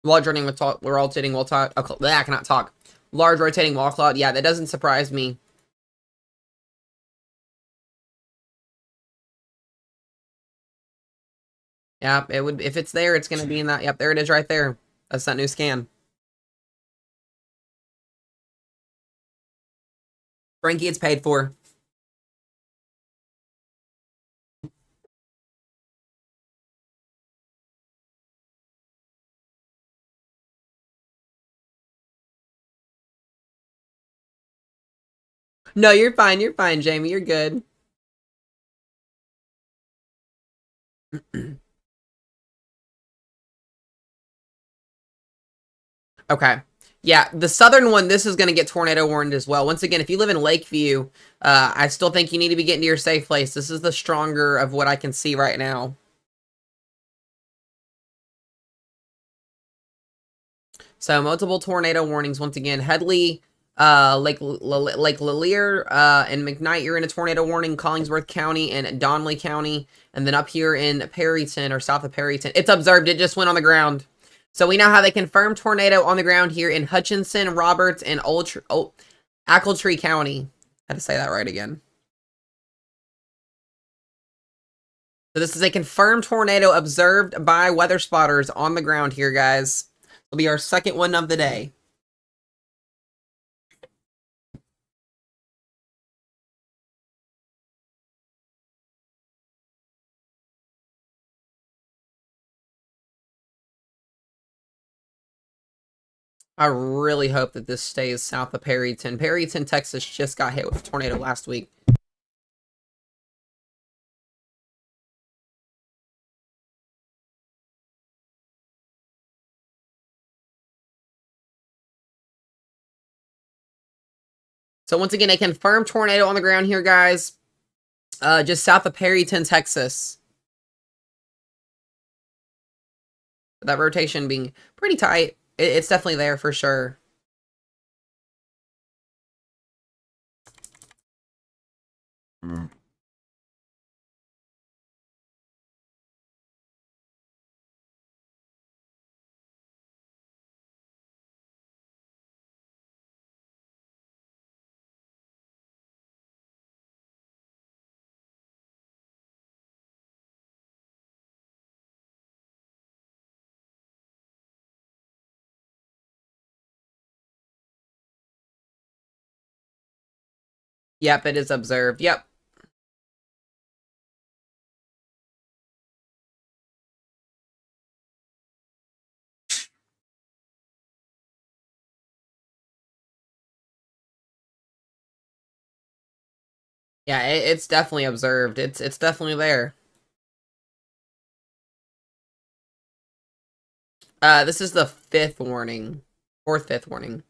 Large rotating we're rotating wall talk. I cannot talk. Large rotating wall cloud. Yeah, that doesn't surprise me. Yeah, it would if it's there, it's gonna be in that. Yep, there it is right there. That's that new scan. Frankie, it's paid for. No, you're fine. You're fine, Jamie. You're good. Okay. Yeah, the southern one, this is going to get tornado warned as well. Once again, if you live in Lakeview, I still think you need to be getting to your safe place. This is the stronger of what I can see right now. So, multiple tornado warnings once again. Headley, Lake Lanier, and McKnight, you're in a tornado warning. Collingsworth County and Donley County. And then up here in Perryton, or south of Perryton, it's observed. It just went on the ground. So we now have a confirmed tornado on the ground here in Hutchinson, Roberts, and Ackletree County. I had to say that right again. So this is a confirmed tornado observed by weather spotters on the ground here, guys. It'll be our second one of the day. I really hope that this stays south of Perryton. Perryton, Texas just got hit with a tornado last week. So once again, a confirmed tornado on the ground here, guys. Just south of Perryton, Texas. That rotation being pretty tight. It's definitely there for sure. Yep, it is observed. Yep. Yeah, it's definitely observed. It's definitely there. This is the fifth warning. Fourth, fifth warning.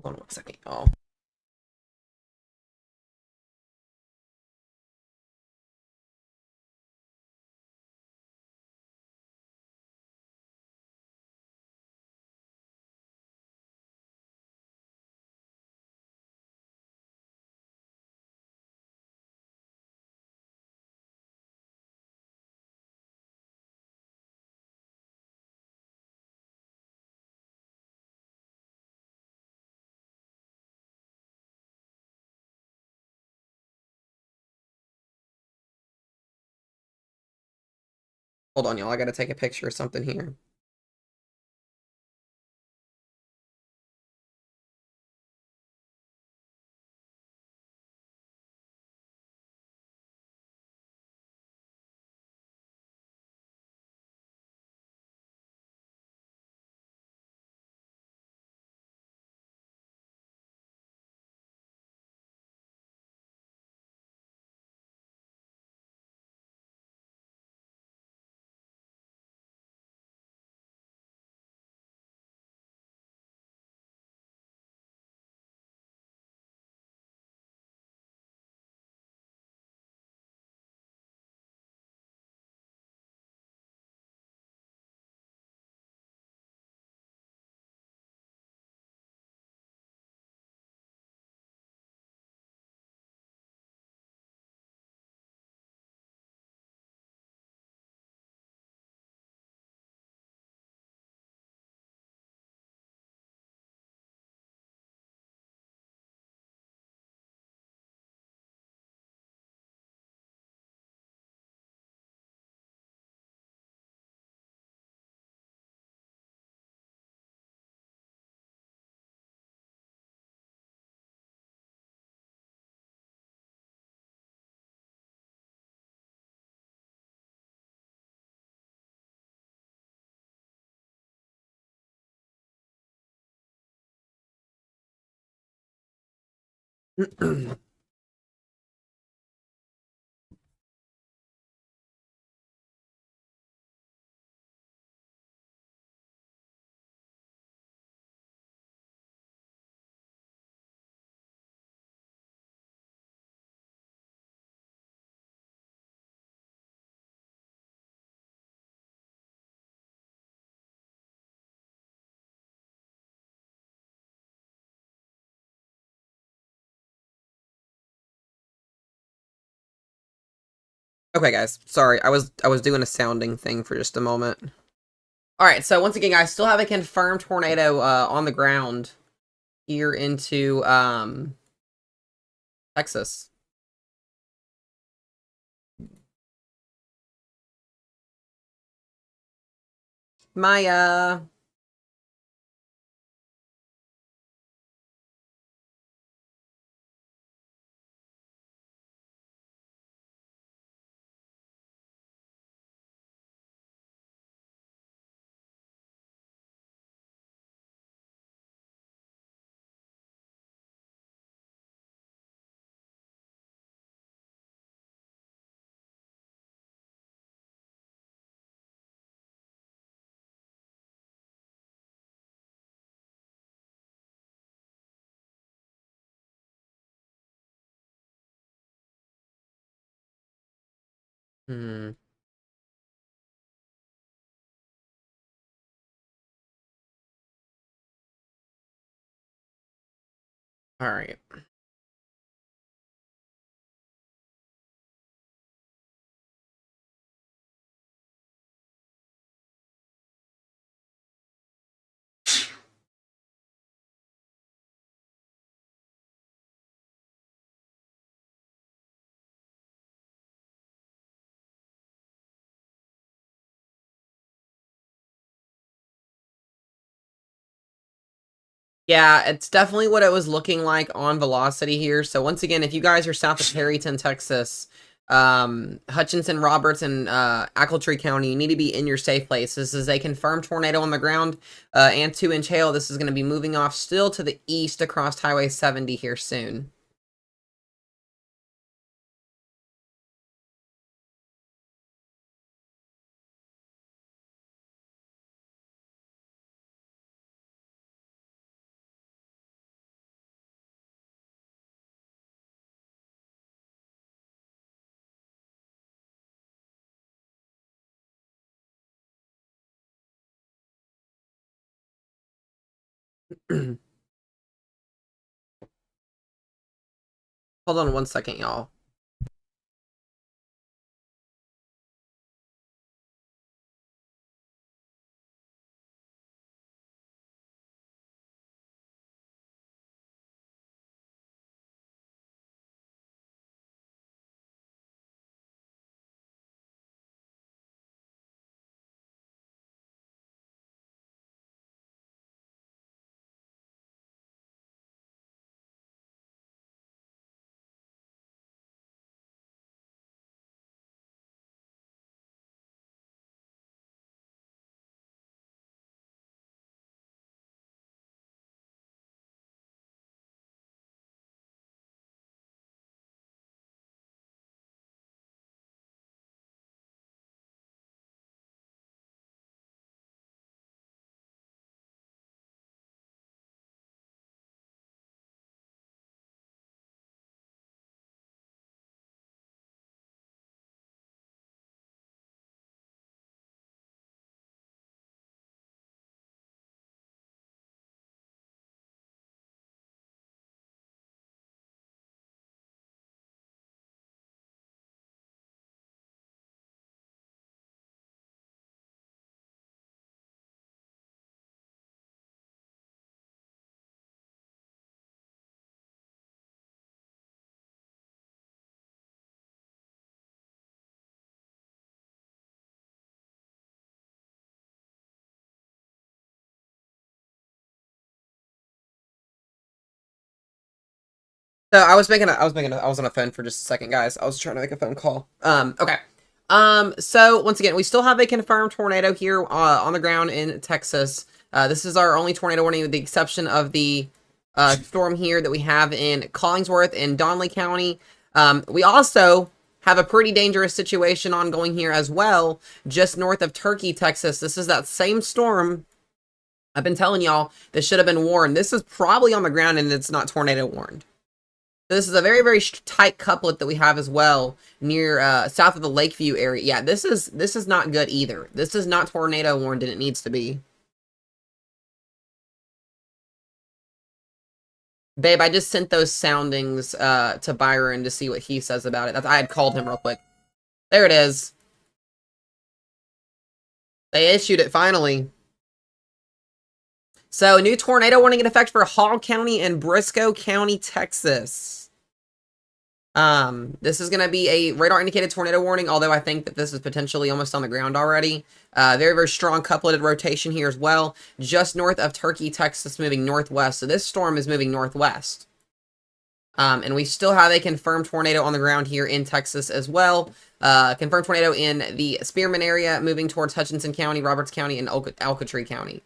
Hold on one second, y'all. Hold on, y'all. I gotta take a picture of something here. Okay, guys. Sorry, I was doing a sounding thing for just a moment. All right, so once again, guys, still have a confirmed tornado on the ground here into Texas. My hmm, all right. Yeah, it's definitely what it was looking like on velocity here. So once again, if you guys are south of Perryton, Texas, Hutchinson, Roberts, and Ackletree County, you need to be in your safe place. This is a confirmed tornado on the ground and 2-inch hail. This is going to be moving off still to the east across Highway 70 here soon. Hold on one second, y'all. So I was on a phone for just a second, guys. I was trying to make a phone call. Okay. So once again, we still have a confirmed tornado here on the ground in Texas. This is our only tornado warning, with the exception of the storm here that we have in Collingsworth in Donley County. We also have a pretty dangerous situation ongoing here as well, just north of Turkey, Texas. This is that same storm I've been telling y'all that should have been warned. This is probably on the ground and it's not tornado warned. This is a very, very tight couplet that we have as well near south of the Lakeview area. Yeah, this is not good either. This is not tornado warned and it needs to be. Babe, I just sent those soundings to Byron to see what he says about it. I had called him real quick. There it is. They issued it finally. So, a new tornado warning in effect for Hall County and Briscoe County, Texas. This is going to be a radar indicated tornado warning, although I think that this is potentially almost on the ground already. Very, very strong coupleted rotation here as well, just north of Turkey, Texas, moving northwest. So this storm is moving northwest. And we still have a confirmed tornado on the ground here in Texas as well. Confirmed tornado in the Spearman area, moving towards Hutchinson County, Roberts County, and Alcatraz County.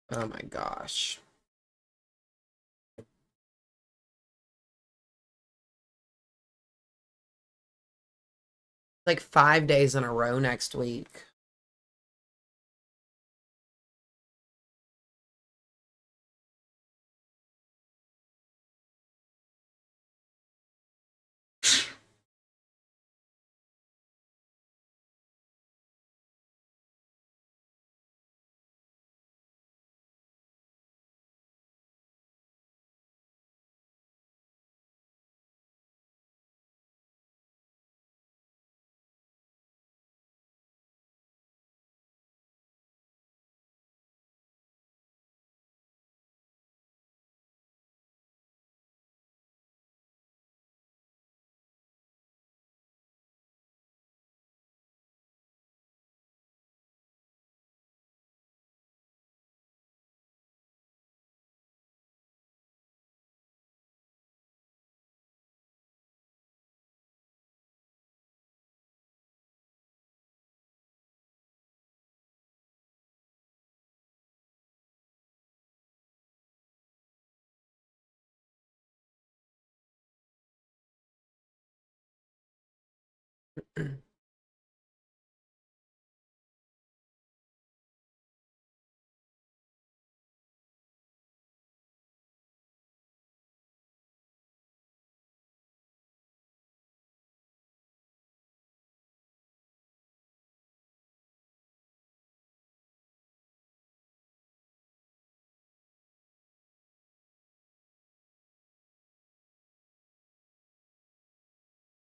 Oh my gosh. Like 5 days in a row next week.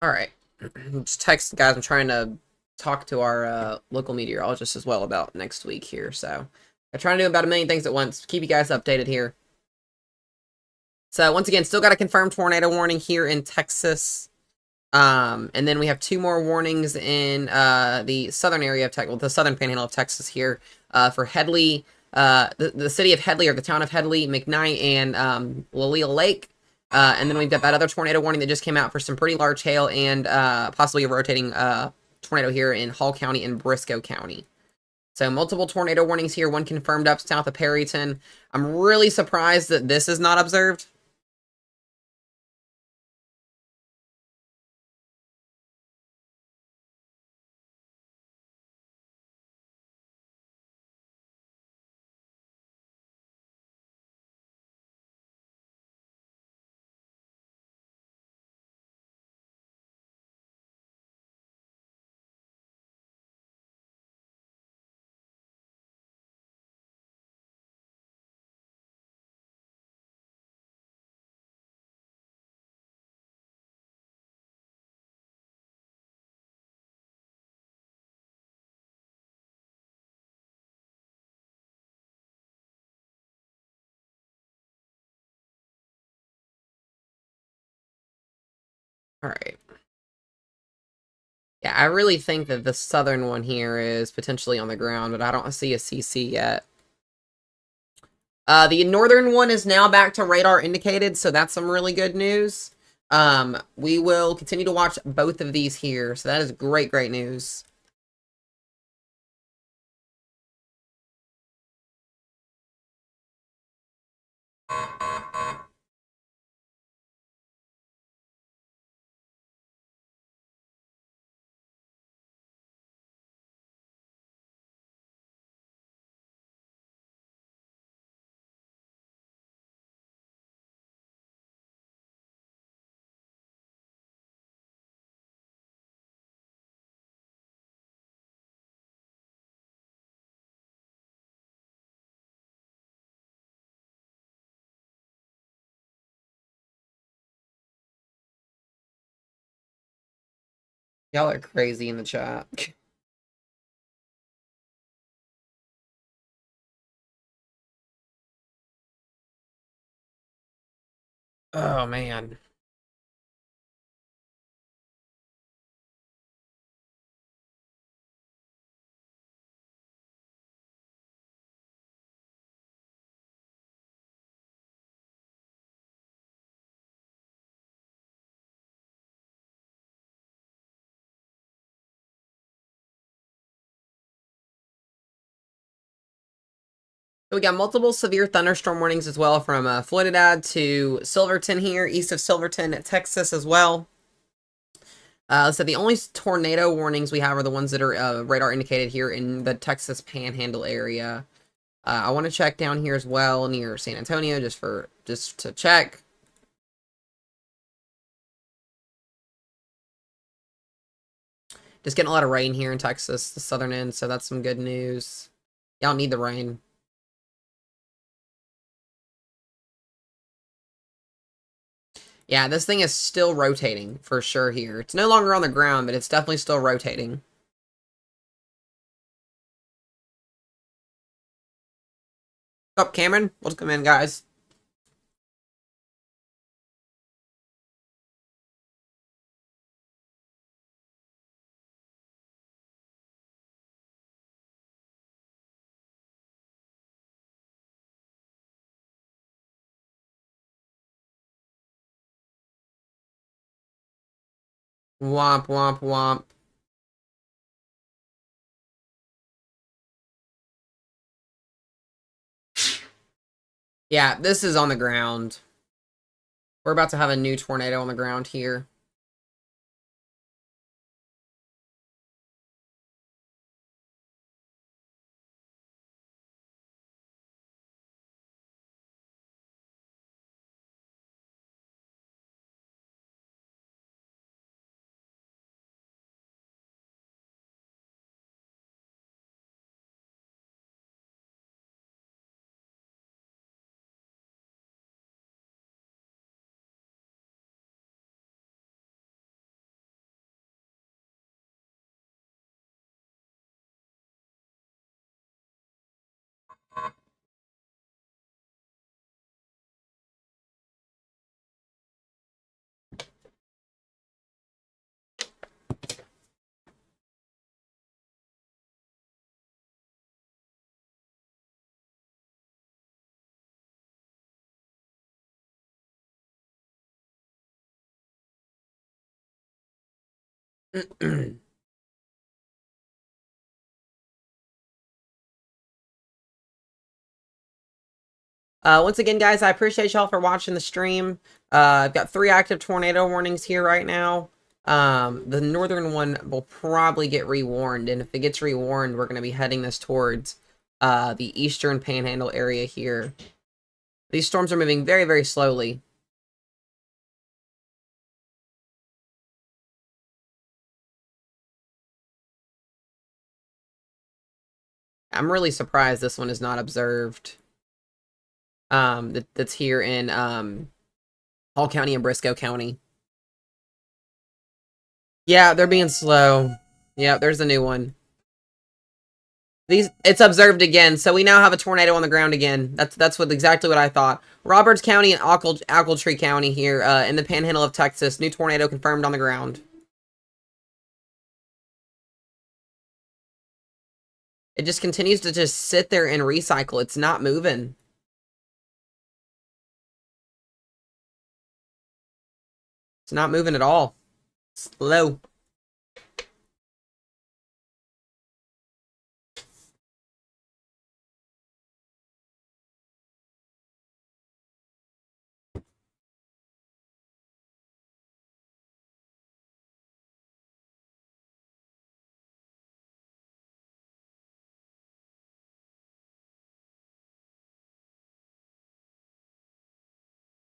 All right. Just text, guys. I'm trying to talk to our local meteorologist as well about next week here. So I'm trying to do about a million things at once. Keep you guys updated here. So once again, still got a confirmed tornado warning here in Texas. And then we have 2 more warnings in the southern area of Texas, well, the southern panhandle of Texas here for Headley, the city of Headley or the town of Headley, McKnight, and Laleel Lake. And then we've got that other tornado warning that just came out for some pretty large hail and possibly a rotating tornado here in Hall County and Briscoe County. So multiple tornado warnings here, one confirmed up south of Perryton. I'm really surprised that this is not observed. Alright. Yeah, I really think that the southern one here is potentially on the ground, but I don't see a CC yet. The northern one is now back to radar indicated, so that's some really good news. We will continue to watch both of these here, so that is great, great news. Y'all are crazy in the chat. Oh, man. We got multiple severe thunderstorm warnings as well from Floydad to Silverton here, east of Silverton, Texas as well. So the only tornado warnings we have are the ones that are radar indicated here in the Texas Panhandle area. I want to check down here as well near San Antonio just to check. Just getting a lot of rain here in Texas, the southern end, so that's some good news. Y'all need the rain. Yeah, this thing is still rotating for sure here. It's no longer on the ground, but it's definitely still rotating. What's up, Cameron? What's coming in, guys? Womp, womp, womp. Yeah, this is on the ground. We're about to have a new tornado on the ground here. Once again, guys, I appreciate y'all for watching the stream. I've got 3 active tornado warnings here right now. The northern one will probably get rewarned, and if it gets rewarned, we're going to be heading this towards the eastern panhandle area here. These storms are moving very, very slowly. I'm really surprised this one is not observed. That's here in Hall County and Briscoe County. Yeah, they're being slow. Yeah, there's a new one. It's observed again, so we now have a tornado on the ground again. That's exactly what I thought. Roberts County and Ochiltree County here in the Panhandle of Texas. New tornado confirmed on the ground. It just continues to just sit there and recycle. It's not moving. It's not moving at all. Slow.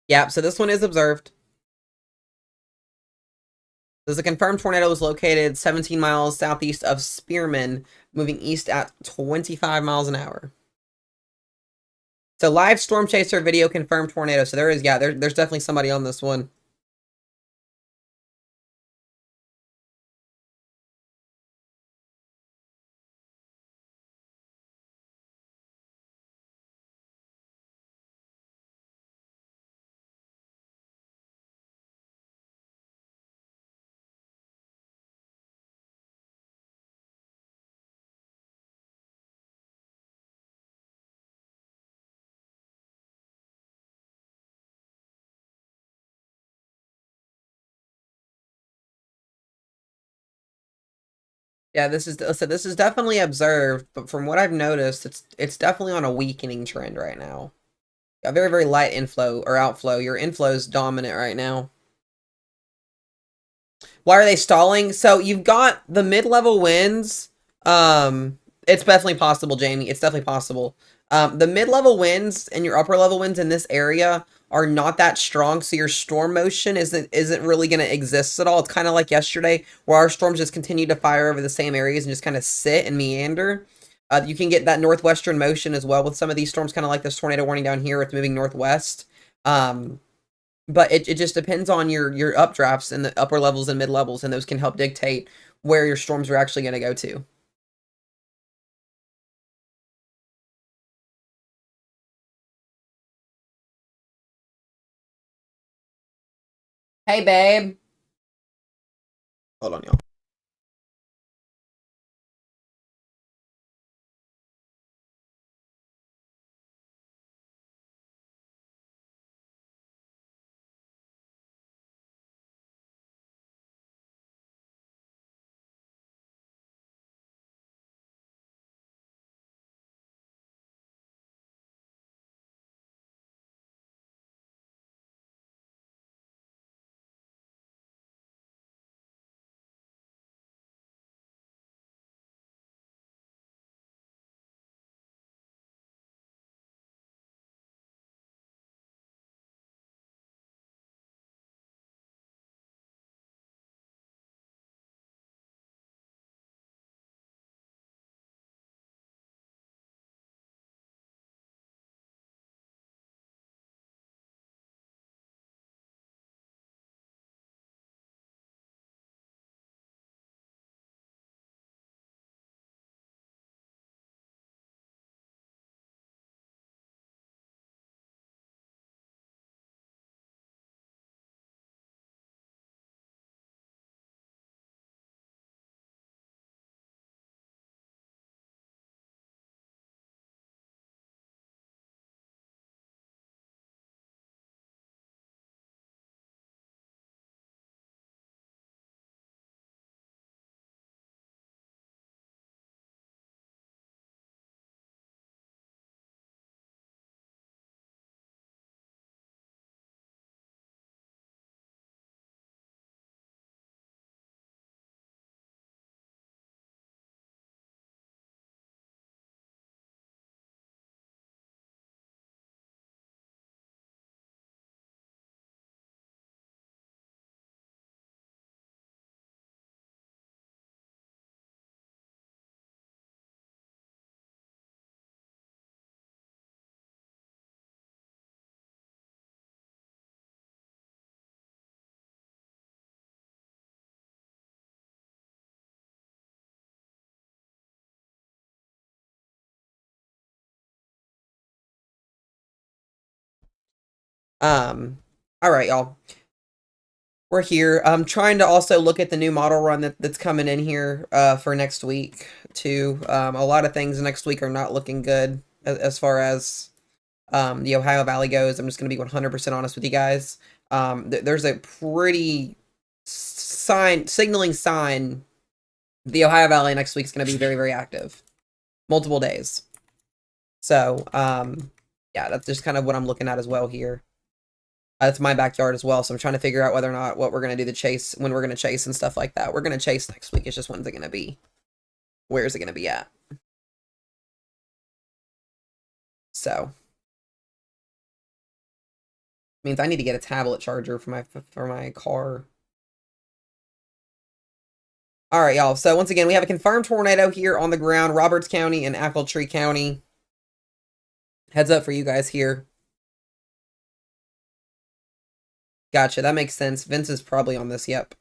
Yeah, so this one is observed. There's a confirmed tornado was located 17 miles southeast of Spearman, moving east at 25 miles an hour. So live storm chaser video confirmed tornado. So there is, yeah, there's definitely somebody on this one. Yeah, this is definitely observed, but from what I've noticed, it's definitely on a weakening trend right now. A very, very light inflow or outflow. Your inflow is dominant right now. Why are they stalling? So you've got the mid-level winds. It's definitely possible, Jamie. It's definitely possible. The mid-level winds and your upper-level winds in this area are not that strong, so your storm motion isn't really going to exist at all. It's kind of like yesterday, where our storms just continue to fire over the same areas and just kind of sit and meander. You can get that northwestern motion as well with some of these storms, kind of like this tornado warning down here. It's moving northwest. But it just depends on your updrafts and the upper levels and mid levels, and those can help dictate where your storms are actually going to go to. Hey, babe. Hold on, y'all. All right, y'all. We're here. I'm trying to also look at the new model run that's coming in here for next week too. A lot of things next week are not looking good as far as the Ohio Valley goes. I'm just going to be 100% honest with you guys. There's a pretty signaling sign the Ohio Valley next week is going to be very, very active. Multiple days. So, yeah, that's just kind of what I'm looking at as well here. That's my backyard as well, so I'm trying to figure out whether or not what we're going to do to chase, when we're going to chase and stuff like that. We're going to chase next week. It's just when's it going to be? Where is it going to be at? So, means I need to get a tablet charger for my car. All right, y'all. So once again, we have a confirmed tornado here on the ground, Roberts County and Appletree County. Heads up for you guys here. Gotcha, that makes sense. Vince is probably on this, yep.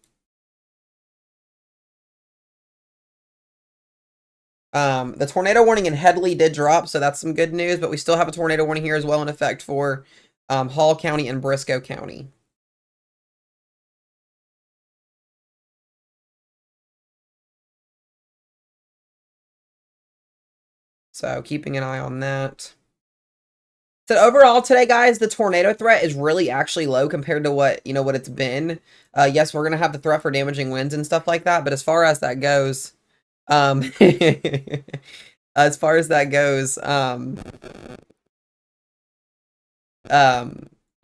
The tornado warning in Headley did drop, so that's some good news, but we still have a tornado warning here as well in effect for Hall County and Briscoe County. So keeping an eye on that. So overall today, guys, the tornado threat is really actually low compared to what it's been. Yes, we're gonna have the threat for damaging winds and stuff like that, but as far as that goes, as far as that goes,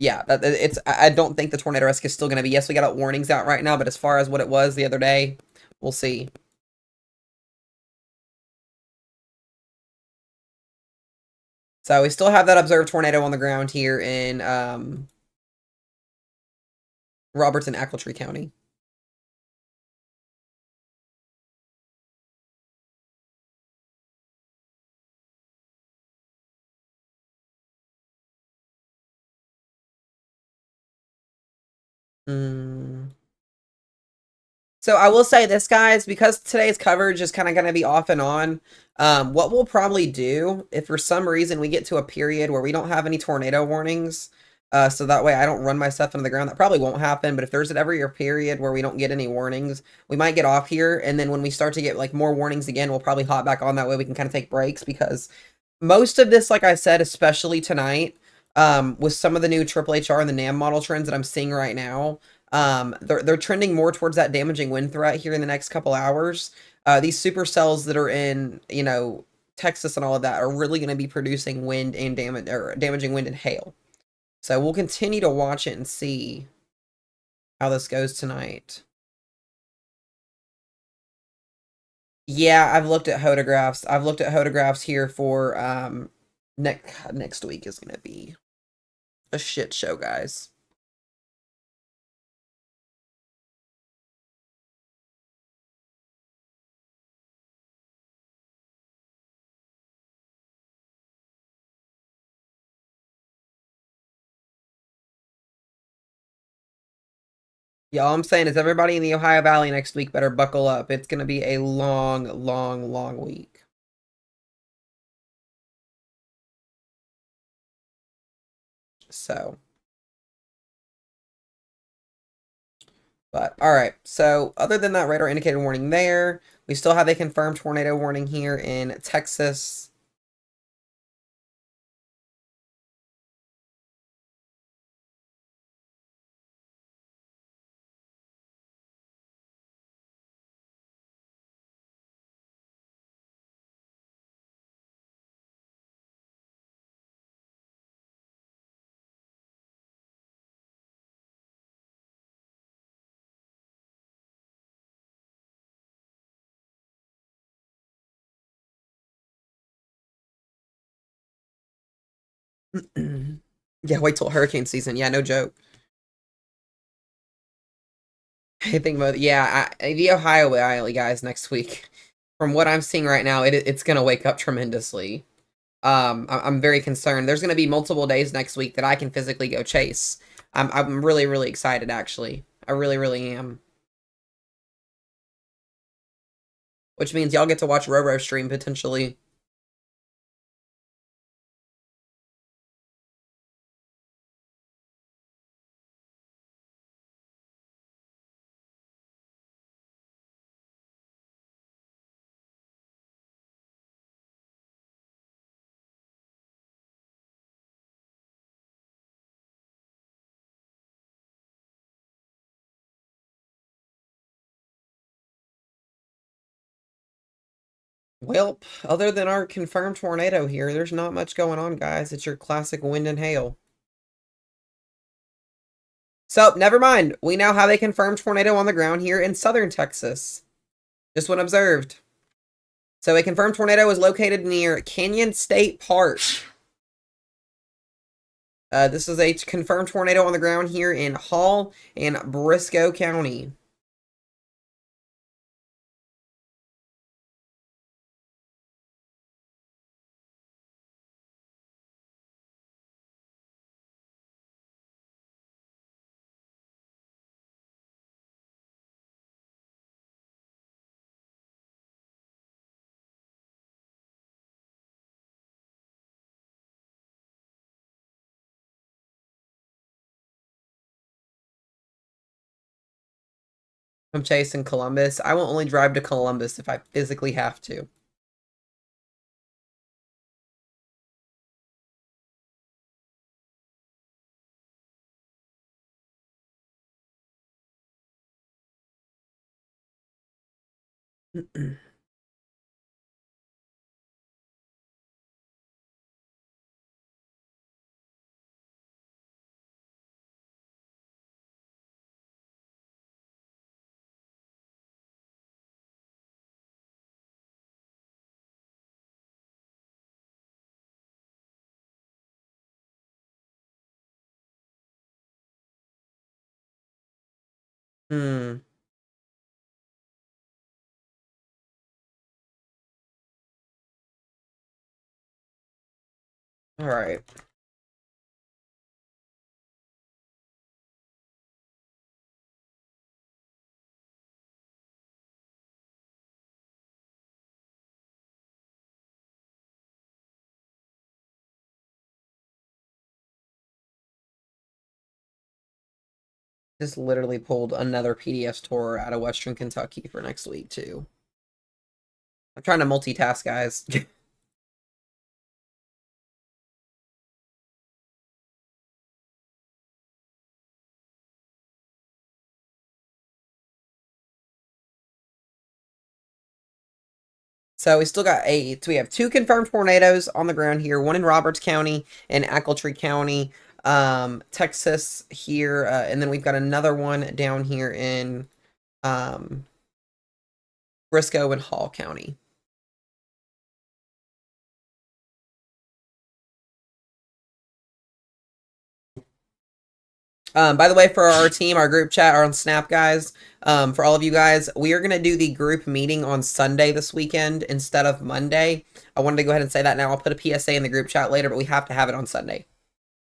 yeah, I don't think the tornado risk is still gonna be. Yes, we got warnings out right now, but as far as what it was the other day, we'll see. So we still have that observed tornado on the ground here in Roberts and Appletree County. So I will say this, guys, because today's coverage is kind of going to be off and on, what we'll probably do, if for some reason we get to a period where we don't have any tornado warnings, so that way I don't run my stuff into the ground, that probably won't happen, but if there's an every year period where we don't get any warnings, we might get off here, and then when we start to get like more warnings again, we'll probably hop back on. That way we can kind of take breaks, because most of this, like I said, especially tonight, with some of the new Triple HR and the NAM model trends that I'm seeing right now, they're trending more towards that damaging wind threat here in the next couple hours. These supercells that are in, Texas and all of that are really going to be producing wind and damaging wind and hail. So we'll continue to watch it and see how this goes tonight. Yeah, I've looked at photographs. I've looked at photographs here for next week is going to be a shit show, guys. Yeah, all I'm saying is everybody in the Ohio Valley next week better buckle up. It's going to be a long, long, long week. So, but all right. So, other than that radar indicator warning there, we still have a confirmed tornado warning here in Texas. Yeah, wait till hurricane season. Yeah, no joke. I think about yeah, the Ohio Valley guys next week. From what I'm seeing right now, it's gonna wake up tremendously. I'm very concerned. There's gonna be multiple days next week that I can physically go chase. I'm really really excited actually. I really really am. Which means y'all get to watch Roro stream potentially. Well, other than our confirmed tornado here, there's not much going on, guys. It's your classic wind and hail. So, never mind. We now have a confirmed tornado on the ground here in southern Texas. Just what observed. So, a confirmed tornado is located near Canyon State Park. This is a confirmed tornado on the ground here in Hall and Briscoe County. I'm chasing Columbus. I will only drive to Columbus if I physically have to. Hmm. All right. Just literally pulled another PDS tour out of Western Kentucky for next week, too. I'm trying to multitask, guys. So we still got eight. We have two confirmed tornadoes on the ground here, one in Roberts County and Ackletree County, Texas here, and then we've got another one down here in Briscoe and Hall County. By the way, for our team, our group chat, our on Snap guys, for all of you guys, we are going to do the group meeting on Sunday this weekend instead of Monday. I wanted to go ahead and say that now. I'll put a PSA in the group chat later, but we have to have it on Sunday.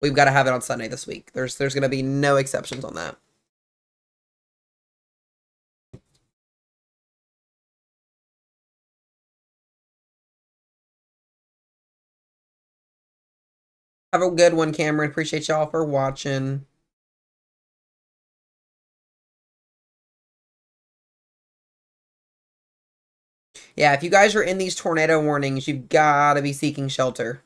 We've got to have it on Sunday this week. There's going to be no exceptions on that. Have a good one, Cameron. Appreciate y'all for watching. Yeah, if you guys are in these tornado warnings, you've got to be seeking shelter.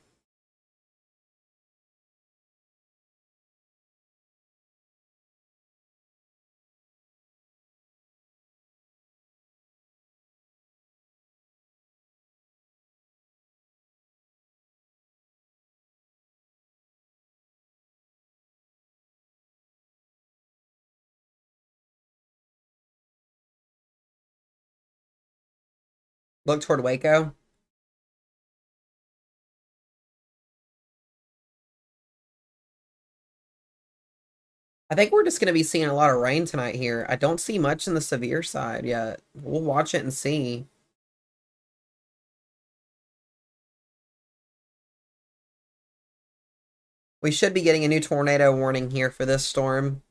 Look toward Waco. I think we're just going to be seeing a lot of rain tonight here. I don't see much in the severe side yet. We'll watch it and see. We should be getting a new tornado warning here for this storm.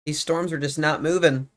These storms are just not moving.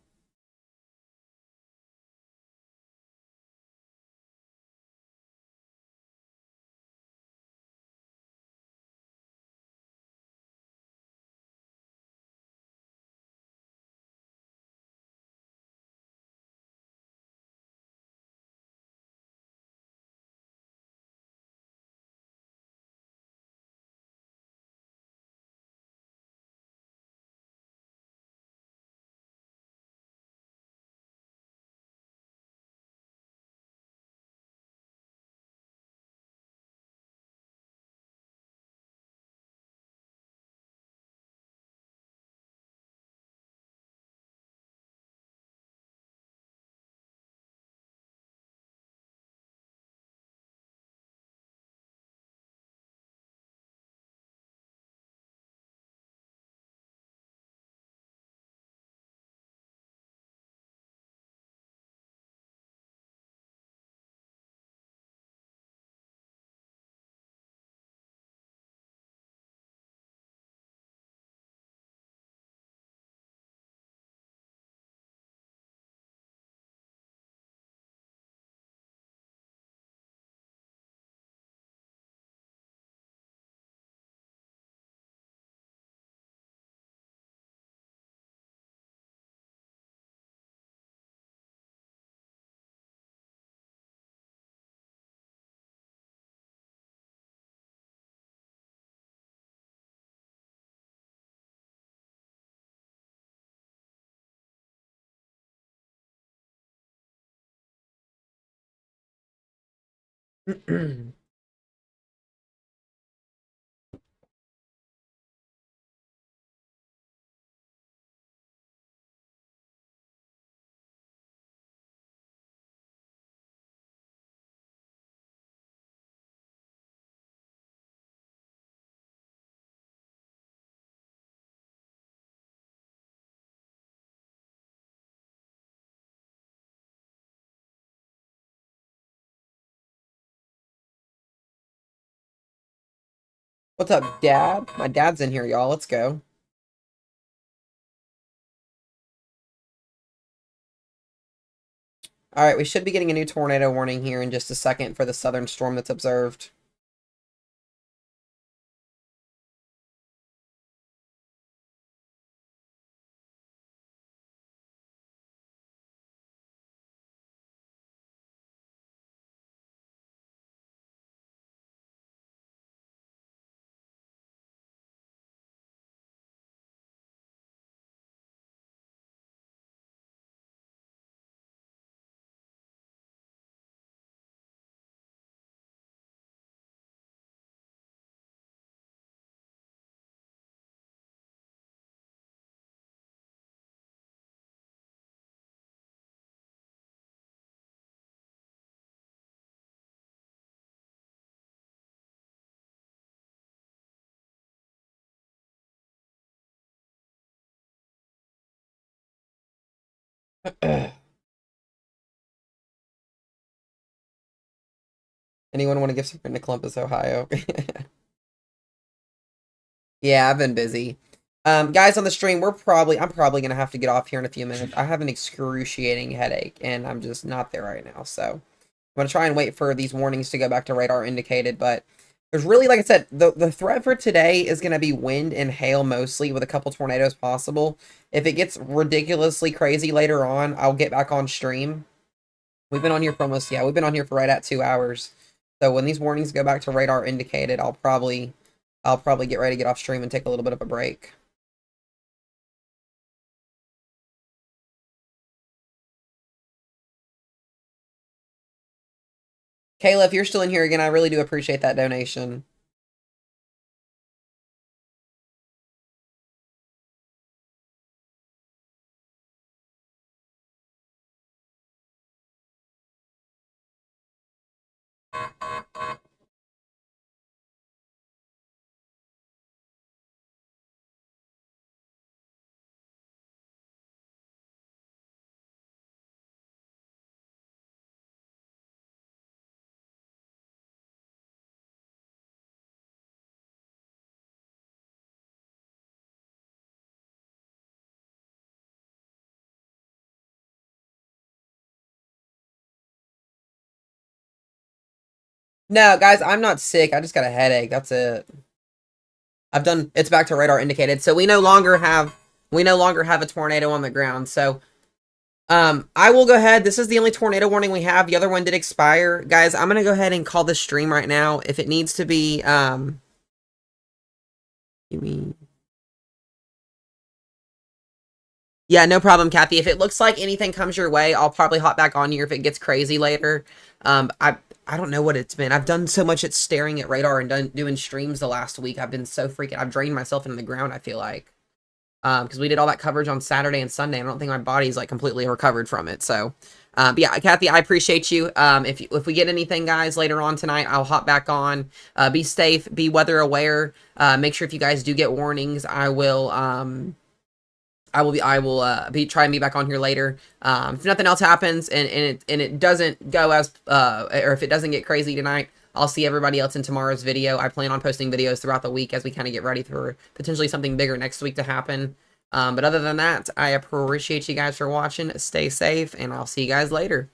What's up, Dad? My dad's in here, y'all. Let's go. All right, we should be getting a new tornado warning here in just a second for the southern storm that's observed. Anyone want to give something to Columbus, Ohio? Yeah, I've been busy. Guys on the stream, I'm probably gonna have to get off here in a few minutes. I have an excruciating headache, and I'm just not there right now. So I'm gonna try and wait for these warnings to go back to radar indicated. But there's really, like I said, the threat for today is gonna be wind and hail mostly, with a couple tornadoes possible. If it gets ridiculously crazy later on, I'll get back on stream. We've been on here for we've been on here for right at 2 hours. So when these warnings go back to radar indicated, I'll probably get ready to get off stream and take a little bit of a break. Kayla, if you're still in here again, I really do appreciate that donation. No, guys, I'm not sick. I just got a headache. That's it. It's back to radar indicated. So we no longer have a tornado on the ground. So I will go ahead. This is the only tornado warning we have. The other one did expire. Guys, I'm going to go ahead and call this stream right now. If it needs to be you mean Yeah, no problem, Kathy. If it looks like anything comes your way, I'll probably hop back on you if it gets crazy later. I don't know what it's been. I've done so much at staring at radar and doing streams the last week. I've been so freaking. I've drained myself into the ground, I feel like. Because we did all that coverage on Saturday and Sunday. I don't think my body's like completely recovered from it. So, but yeah, Kathy, I appreciate you. If we get anything, guys, later on tonight, I'll hop back on. Be safe, be weather aware. Make sure if you guys do get warnings, I will be try and be back on here later. If nothing else happens and it doesn't go as or if it doesn't get crazy tonight, I'll see everybody else in tomorrow's video. I plan on posting videos throughout the week as we kind of get ready for potentially something bigger next week to happen. But other than that, I appreciate you guys for watching. Stay safe, and I'll see you guys later.